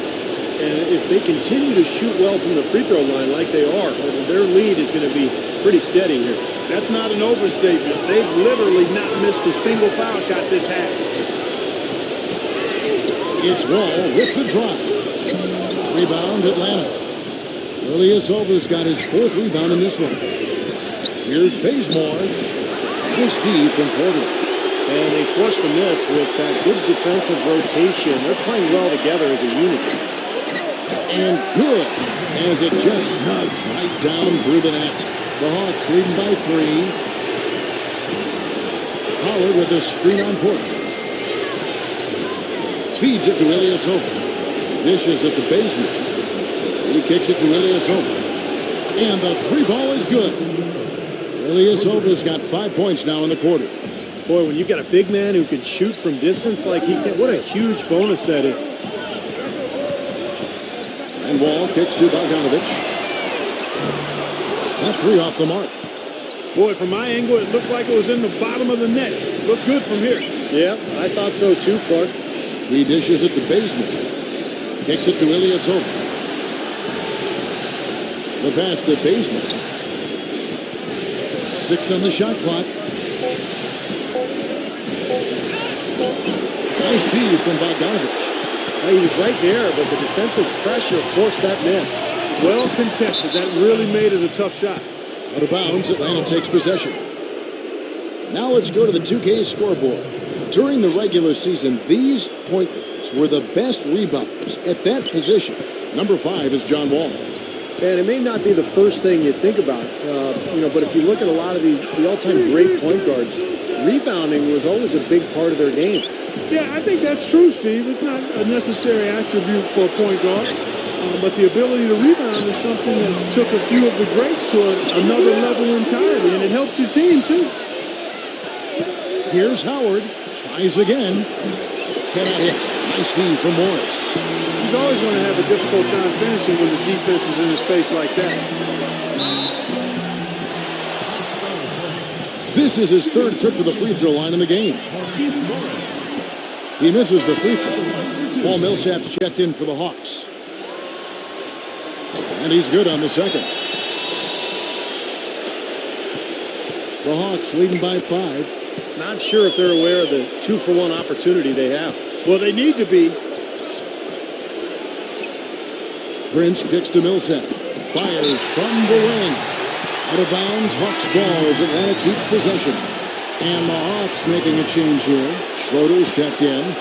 And if they continue to shoot well from the free throw line like they are, their lead is going to be pretty steady here. That's not an overstatement. They've literally not missed a single foul shot this half. It's Wall with the drive. Rebound, Atlanta. Ilyasova's got his 4th rebound in this one. Here's Bazemore. Nice D from Porter. And they forced the miss with that good defensive rotation. They're playing well together as a unit. And good, as it just snugs right down through the net. The Hawks leading by 3. Howard with a screen on Porter. Feeds it to Ilyasova. Dishes it to Bazemore. He kicks it to Ilyasova. And the 3 ball is good. Ilyasova's got 5 points now in the quarter. Boy, when you've got a big man who can shoot from distance like he can, what a huge bonus that is. And Wall kicks to Bogdanovich. That 3 off the mark. Boy, from my angle, it looked like it was in the bottom of the net. Looked good from here. Yeah, I thought so too, Clark. He dishes it to Bazemore. Kicks it to Ilyasova. The pass to Bazemore. 6 on the shot clock. Nice D from Bogdanovich. He was right there, but the defensive pressure forced that miss. Well contested. That really made it a tough shot. Out of bounds, Atlanta takes possession. Now let's go to the 2K scoreboard. During the regular season, these point guards were the best rebounders at that position. Number 5 is John Wall. And it may not be the first thing you think about, but if you look at a lot of the all-time great point guards, rebounding was always a big part of their game. Yeah, I think that's true, Steve. It's not a necessary attribute for a point guard, but the ability to rebound is something that took a few of the greats to another level entirely, and it helps your team, too. Here's Howard. Tries again. Cannot hit. Nice D from Morris. He's always going to have a difficult time finishing when the defense is in his face like that. This is his 3rd trip to the free throw line in the game. He misses the free throw. Paul Millsap's checked in for the Hawks. And he's good on the second. The Hawks leading by 5. Not sure if they're aware of the 2-for-1 opportunity they have. Well, they need to be. Prince kicks to Millsap. Fires from the wing. Out of bounds, Hawks ball as Atlanta keeps possession. And the Hawks making a change here. Schroeder's checked in.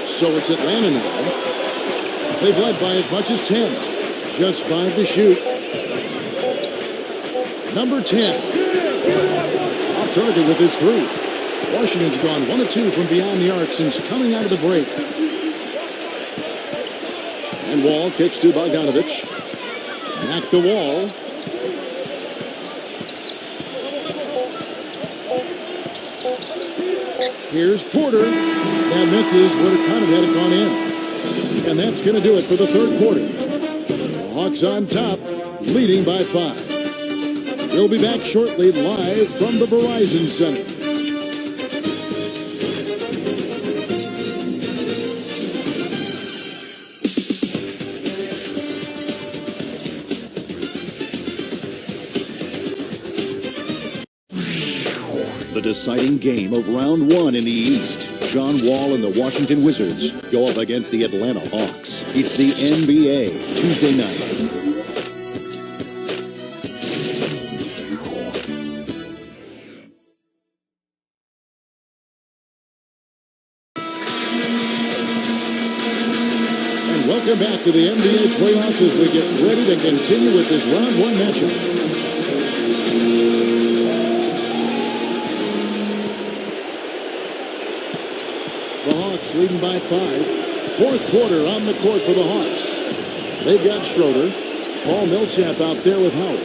So it's Atlanta now. They've led by as much as 10. Just 5 to shoot. Number 10. Off target with his 3. Washington's gone 1 of 2 from beyond the arc since coming out of the break. And Wall kicks to Bogdanovich. Back to Wall. Here's Porter. That misses. Would have kind of had it gone in. And that's going to do it for the third quarter. The Hawks on top, leading by 5. We'll be back shortly live from the Verizon Center. The deciding game of round 1 in the East. John Wall and the Washington Wizards go up against the Atlanta Hawks. It's the NBA Tuesday night. And welcome back to the NBA playoffs as we get ready to continue with this round 1 matchup. The Hawks leading by 5. Fourth quarter on the court for the Hawks. They've got Schroeder, Paul Millsap out there with Howard.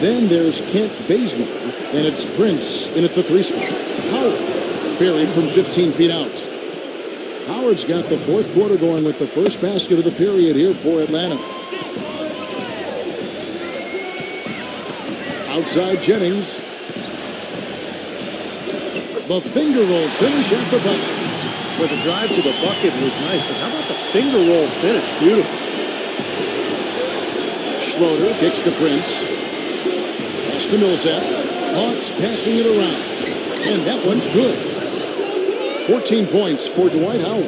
Then there's Kent Bazemore, and it's Prince in at the 3 spot. Howard buried from 15 feet out. Howard's got the fourth quarter going with the first basket of the period here for Atlanta. Outside Jennings. The finger roll finish at the bucket. Well, the drive to the bucket was nice, but how about the finger roll finish? Beautiful. Schroeder kicks to Prince. Pass to Millsap. Hawks passing it around. And that one's good. 14 points for Dwight Howard.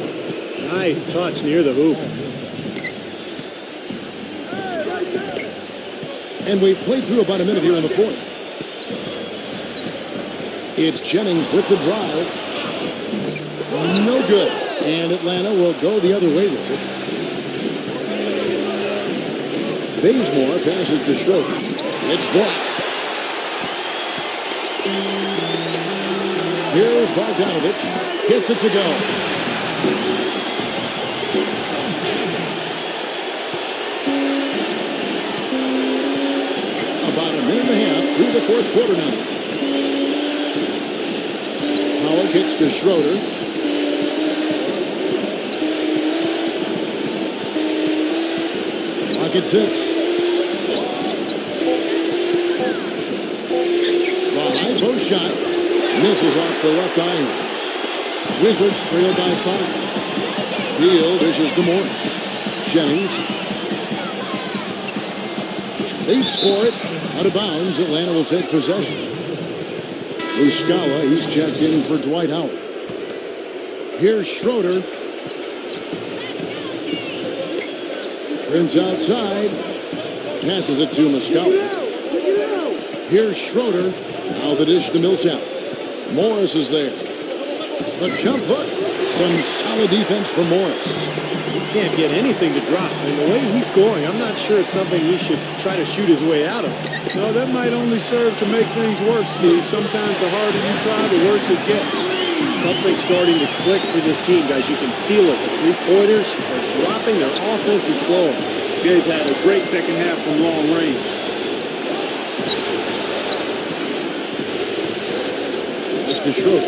Nice touch near the hoop. And we've played through about a minute here in the fourth. It's Jennings with the drive. No good. And Atlanta will go the other way with it. Bazemore passes to Schroeder. It's blocked. Here's Bogdanovich. Gets it to go. About a minute and a half through the fourth quarter now. Howard kicks to Schroeder. Pocket 6. The high post shot misses off the left iron. Wizards trail by 5. Beal dishes to Morris. Jennings leaps for it. Out of bounds. Atlanta will take possession. Uskawa, he's checked in for Dwight Howard. Here's Schroeder. Prince outside. Passes it to Muskawa. Here's Schroeder. Now the dish to Millsap. Morris is there. The jump hook. Some solid defense from Morris. He can't get anything to drop. And the way he's scoring, I'm not sure it's something he should try to shoot his way out of. No, that might only serve to make things worse, Steve. Sometimes the harder you try, the worse it gets. Something's starting to click for this team, guys. You can feel it. The three-pointers are dropping. Their offense is flowing. They've had a great second half from long range. Pass to Schroeder.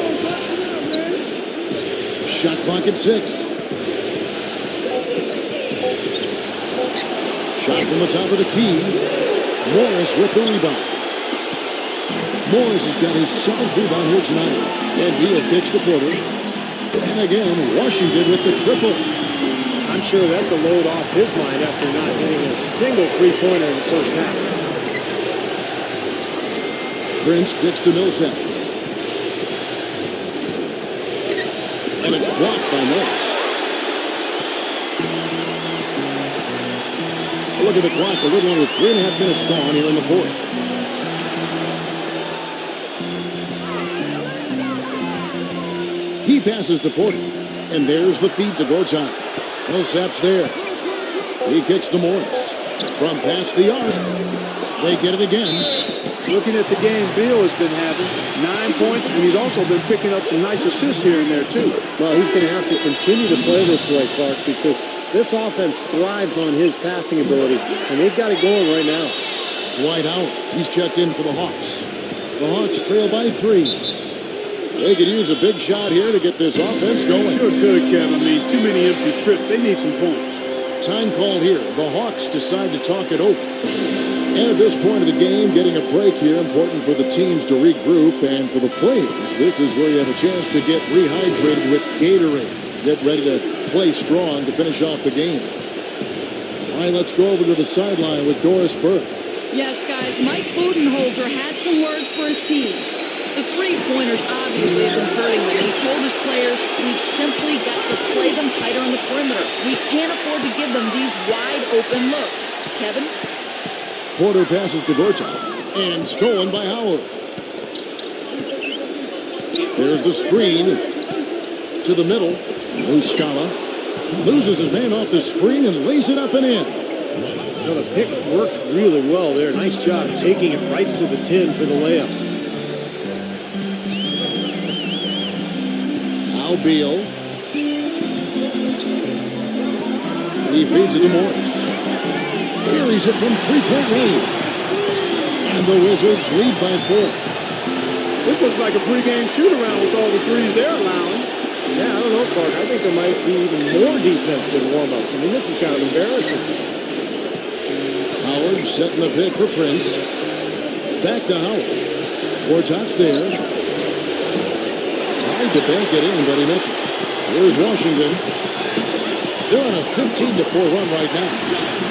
Shot clock at 6. Shot from the top of the key. Morris with the rebound. Morris has got his 7th rebound here tonight. And Beal kicks to Porter. And again, Washington with the triple. I'm sure that's a load off his mind after not hitting a single three-pointer in the first half. Prince gets to Millsap. And it's blocked by Morris. Look at the clock. A little under 3.5 minutes gone here in the fourth. He passes to Porter. And there's the feed to Gortat. Millsap's there. He kicks to Morris. From past the arc. They get it again. Looking at the game Beal has been having, 9 points, and he's also been picking up some nice assists here and there, too. Well, he's going to have to continue to play this way, Clark, because this offense thrives on his passing ability, and they've got it going right now. Dwight Howard. He's checked in for the Hawks. The Hawks trail by 3. They could use a big shot here to get this offense going. Sure could, Kevin. I mean, too many empty trips. They need some points. Time called here. The Hawks decide to talk it over. And at this point of the game, getting a break here, important for the teams to regroup, and for the players, this is where you have a chance to get rehydrated with Gatorade. Get ready to play strong to finish off the game. All right, let's go over to the sideline with Doris Burke. Yes, guys, Mike Budenholzer had some words for his team. The three-pointers obviously have been hurting them. He told his players, we've simply got to play them tighter on the perimeter. We can't afford to give them these wide-open looks. Kevin? Porter passes to Gortat, and stolen by Howard. There's the screen to the middle. Muscala loses his man off the screen and lays it up and in. Well, the pick worked really well there. Nice job taking it right to the 10 for the layup. Now Beal. He feeds it to Morris. Carries it from three-point range. And the Wizards lead by 4. This looks like a pregame shoot-around with all the threes they're allowing. Yeah, I don't know, Clark. I think there might be even more defense in warm-ups. I mean, this is kind of embarrassing. Howard setting the pick for Prince. Back to Howard. Gortat's there. Tried to bank it in, but he misses. Here's Washington. They're on a 15-4 run right now.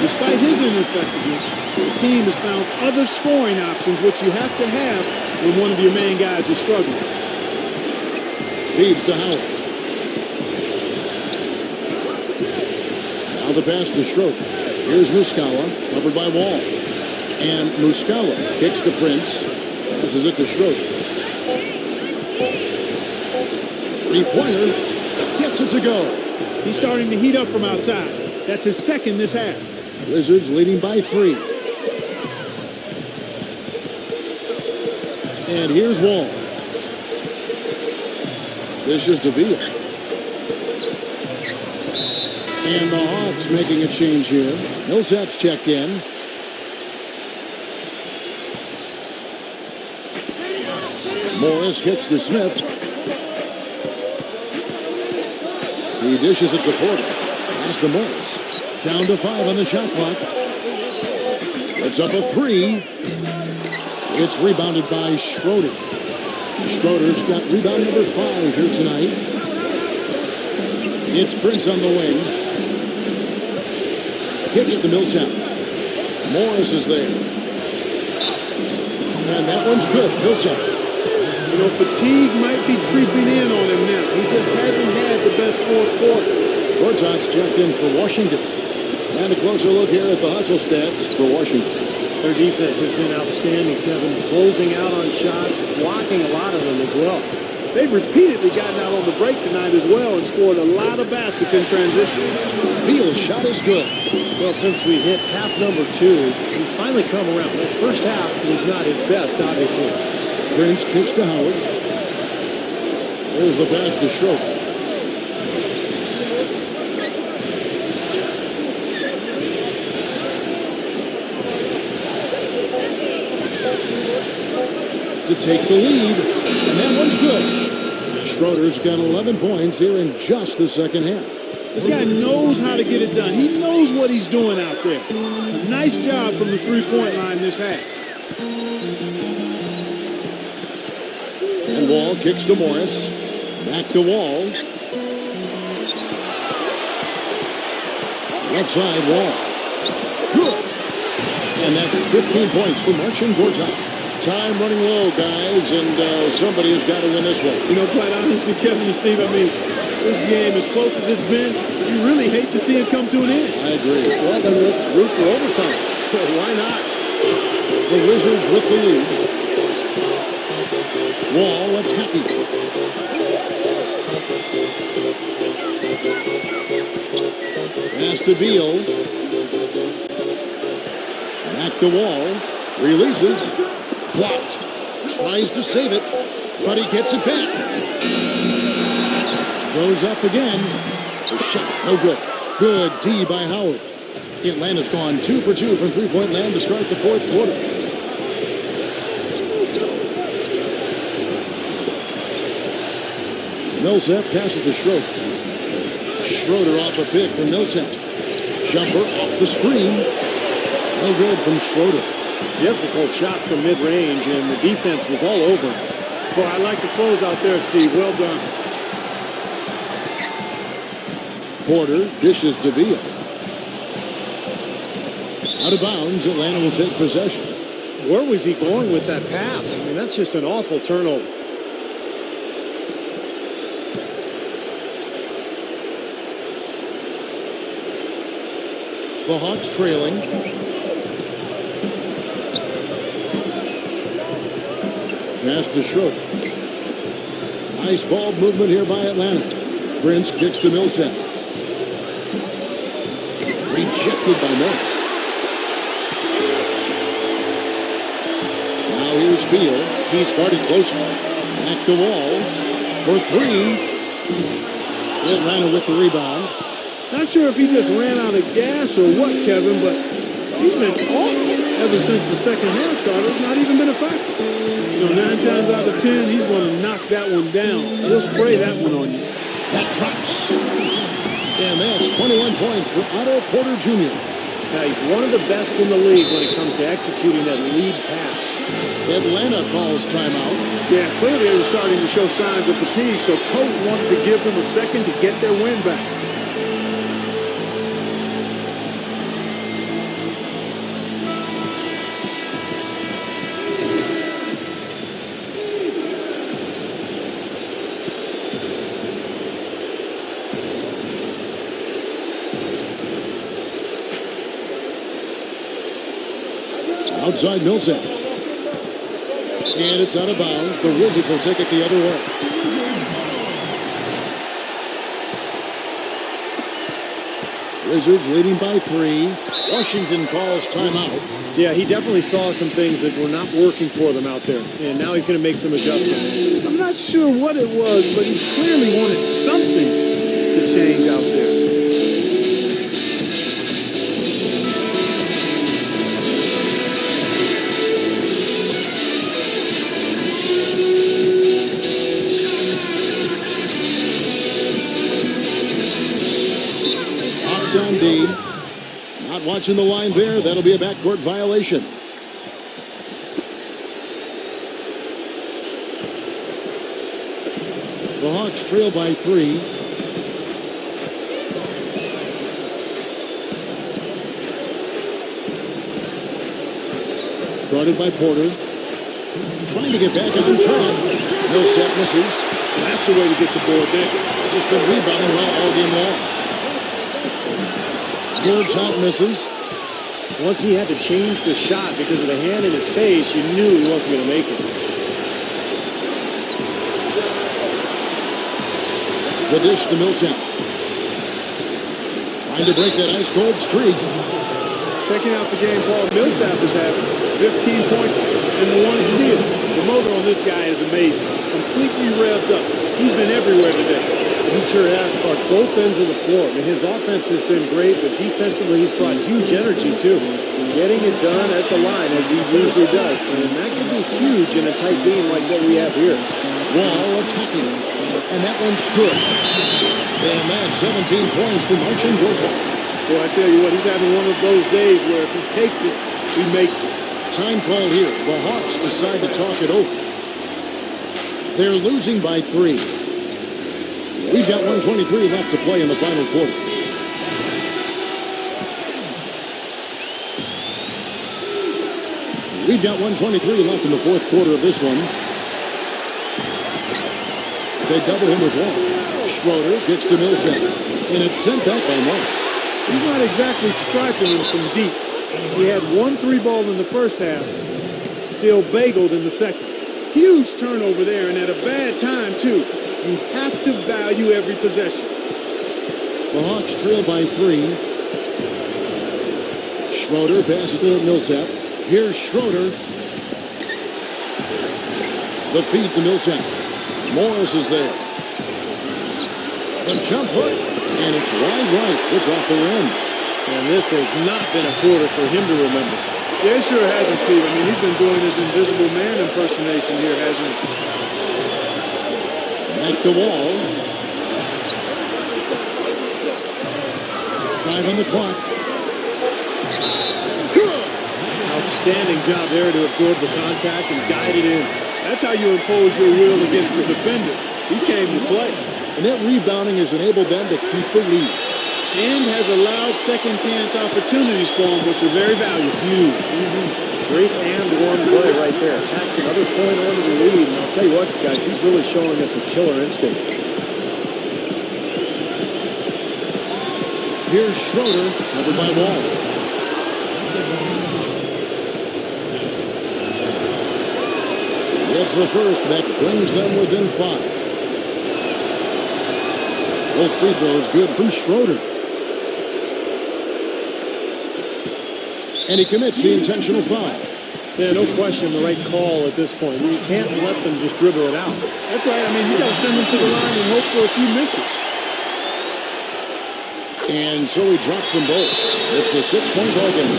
Despite his ineffectiveness, the team has found other scoring options, which you have to have when one of your main guys is struggling. Feeds to Howard. Now the pass to Schroeder. Here's Muscala, covered by Wall. And Muscala kicks to Prince. Passes it to Schroeder. Three-pointer. Gets it to go. He's starting to heat up from outside. That's his second this half. Wizards leading by 3. And here's Wall. This is to Beal. And the Hawks making a change here. Millsap's checked in. Morris kicks to Smith. He dishes it to Porter. Pass to Morris. Down to 5 on the shot clock. It's up a 3. It's rebounded by Schroeder. Schroeder's got rebound number 5 here tonight. It's Prince on the wing. Kicks to Millsap. Morris is there. And that one's good. Millsap. You know, fatigue might be creeping in on him now. He just hasn't had the best fourth quarter. Gortat's checked in for Washington. And a closer look here at the hustle stats for Washington. Their defense has been outstanding, Kevin. Closing out on shots, blocking a lot of them as well. They've repeatedly gotten out on the break tonight as well and scored a lot of baskets in transition. Beal's shot is good. Well, since we hit half number 2, he's finally come around. That first half was not his best, obviously. Prince kicks to Howard. There's the pass to Schroeder. To take the lead, and that one's good. Schroeder's got 11 points here in just the second half. This guy knows how to get it done. He knows what he's doing out there. Nice job from the three-point line this half. And Wall kicks to Morris. Back to Wall. Left side, Wall. Good. And that's 15 points for Marcin Gortat. Time running low, guys, and somebody has got to win this one. You know, quite honestly, Kevin and Steve, I mean, this game, as close as it's been, you really hate to see it come to an end. I agree. Well, then let's root for overtime. Why not? The Wizards with the lead. Wall attacking. Pass to Beal. Back to Wall. Releases. Blocked. Tries to save it, but he gets it back. Goes up again. The shot, no good. Good D by Howard. Atlanta's gone 2 for 2 from three-point land to start the fourth quarter. Millsap passes to Schroeder. Schroeder off a pick from Millsap. Jumper off the screen. No good from Schroeder. Difficult shot from mid-range, and the defense was all over him. Boy, I like the close out there, Steve. Well done. Porter dishes to Beal. Out of bounds, Atlanta will take possession. Where was he going with that pass? I mean, that's just an awful turnover. The Hawks trailing. Pass to Schroeder. Nice ball movement here by Atlanta. Prince kicks to Millsap. Rejected by Morris. Now here's Beal. He's guarded closer. Back the wall for three. Atlanta with the rebound. Not sure if he just ran out of gas or what, Kevin, but he's been awful ever since the second half started. It's not even been a factor. You know, 9 times out of 10, he's going to knock that one down. He'll spray that one on you. That drops. And that's 21 points for Otto Porter Jr. Now, he's one of the best in the league when it comes to executing that lead pass. Atlanta calls timeout. Yeah, clearly they were starting to show signs of fatigue, so coach wanted to give them a second to get their win back. Outside Millsap. And it's out of bounds. The Wizards will take it the other way. Wizards leading by 3. Washington calls timeout. Yeah, he definitely saw some things that were not working for them out there, and now he's going to make some adjustments. I'm not sure what it was, but he clearly wanted something to change out there. On D. Not watching the line there. That'll be a backcourt violation. The Hawks trail by 3. Guarded by Porter. Trying to get back on track. Millsap misses. That's the way to get the board there. He's been rebounding well all game long. Georgetown misses. Once he had to change the shot because of the hand in his face, you knew he wasn't going to make it. The dish to Millsap. Trying to break that ice-cold streak. Checking out the game Paul Millsap is having. 15 points and the 1 steal. The motor on this guy is amazing. Completely revved up. He's been everywhere today. He sure has, on both ends of the floor. I mean, his offense has been great, but defensively he's brought huge energy too. Getting it done at the line as he usually does. And that could be huge in a tight game like what we have here. Wall attacking. And that one's good. And that's 17 points for Marcin Gortat. Boy, I tell you what, he's having one of those days where if he takes it, he makes it. Time call here. The Hawks decide to talk it over. They're losing by 3. We've got 1:23 left to play in the final quarter. We've got 1:23 left in the fourth quarter of this one. They double him with 1. Schroeder gets to Millsap, and it's sent back by Morris. He's not exactly striping him from deep. He had 1 3-ball in the first half, still bageled in the second. Huge turnover there, and at a bad time, too. You have to value every possession. The Hawks trail by 3. Schroeder passes to Millsap. Here's Schroeder. The feed to Millsap. Morris is there. The jump hook, and it's wide right. It's off the rim. And this has not been a quarter for him to remember. Yeah, it sure hasn't, Steve. I mean, he's been doing his invisible man impersonation here, hasn't he? Back the wall. 5 on the clock. Outstanding job there to absorb the contact and guide it in. That's how you impose your will against the defender. He came to play. And that rebounding has enabled them to keep the lead. And has allowed second chance opportunities for him, which are very valuable. Huge. Great and one play right there. Attacks another point onto the lead. And I'll tell you what, guys, he's really showing us a killer instinct. Here's Schroeder, covered by Wall. It's the first that brings them within 5. Both free throws good from Schroeder. And he commits the intentional foul. Yeah, no question, the right call at this point. You can't let them just dribble it out. That's right. I mean, you got to send them to the line and hope for a few misses. And so he drops them both. It's a 6-point ball game.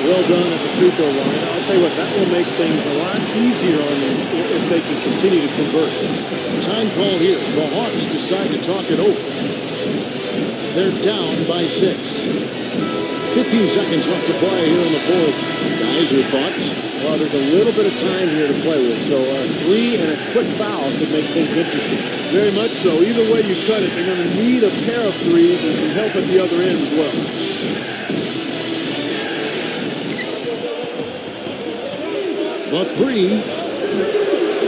Well done at the free throw line. I'll tell you what, that will make things a lot easier on them if they can continue to convert. Time call here. The Hawks decide to talk it over. They're down by 6. 15 seconds left to play here in the fourth. Guys, your thoughts? Well, there's a little bit of time here to play with, so a 3 and a quick foul could make things interesting. Very much so. Either way you cut it, they're going to need a pair of threes and some help at the other end as well. The 3.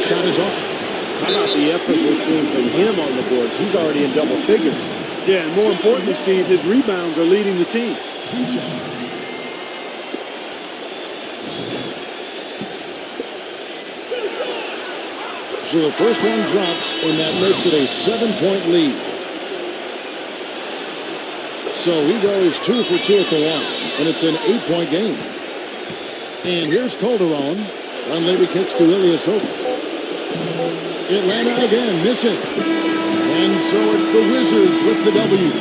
Shot is off. How about the effort we're seeing from him on the boards? He's already in double figures. Yeah, and more importantly, Steve, his rebounds are leading the team. 2 shots. So the first one drops, and that makes it a 7-point lead. So he goes 2 for 2 at the line, and it's an 8-point game. And here's Calderon. Dunleavy kicks to Ilyasova. Atlanta again, missing. And so it's the Wizards with the W.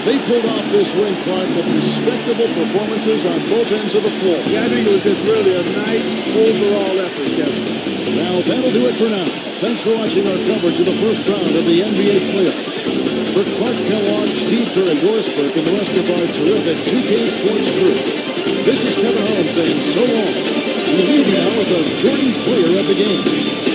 They pulled off this win, Clark, with respectable performances on both ends of the floor. Yeah, I think it was just really a nice overall effort, Kevin. Well, that'll do it for now. Thanks for watching our coverage of the first round of the NBA playoffs. For Clark Kellogg, Steve Kerr, and Dorsberg, and the rest of our terrific 2K Sports crew, this is Kevin Holland saying so long. We leave now with our joint player of the game.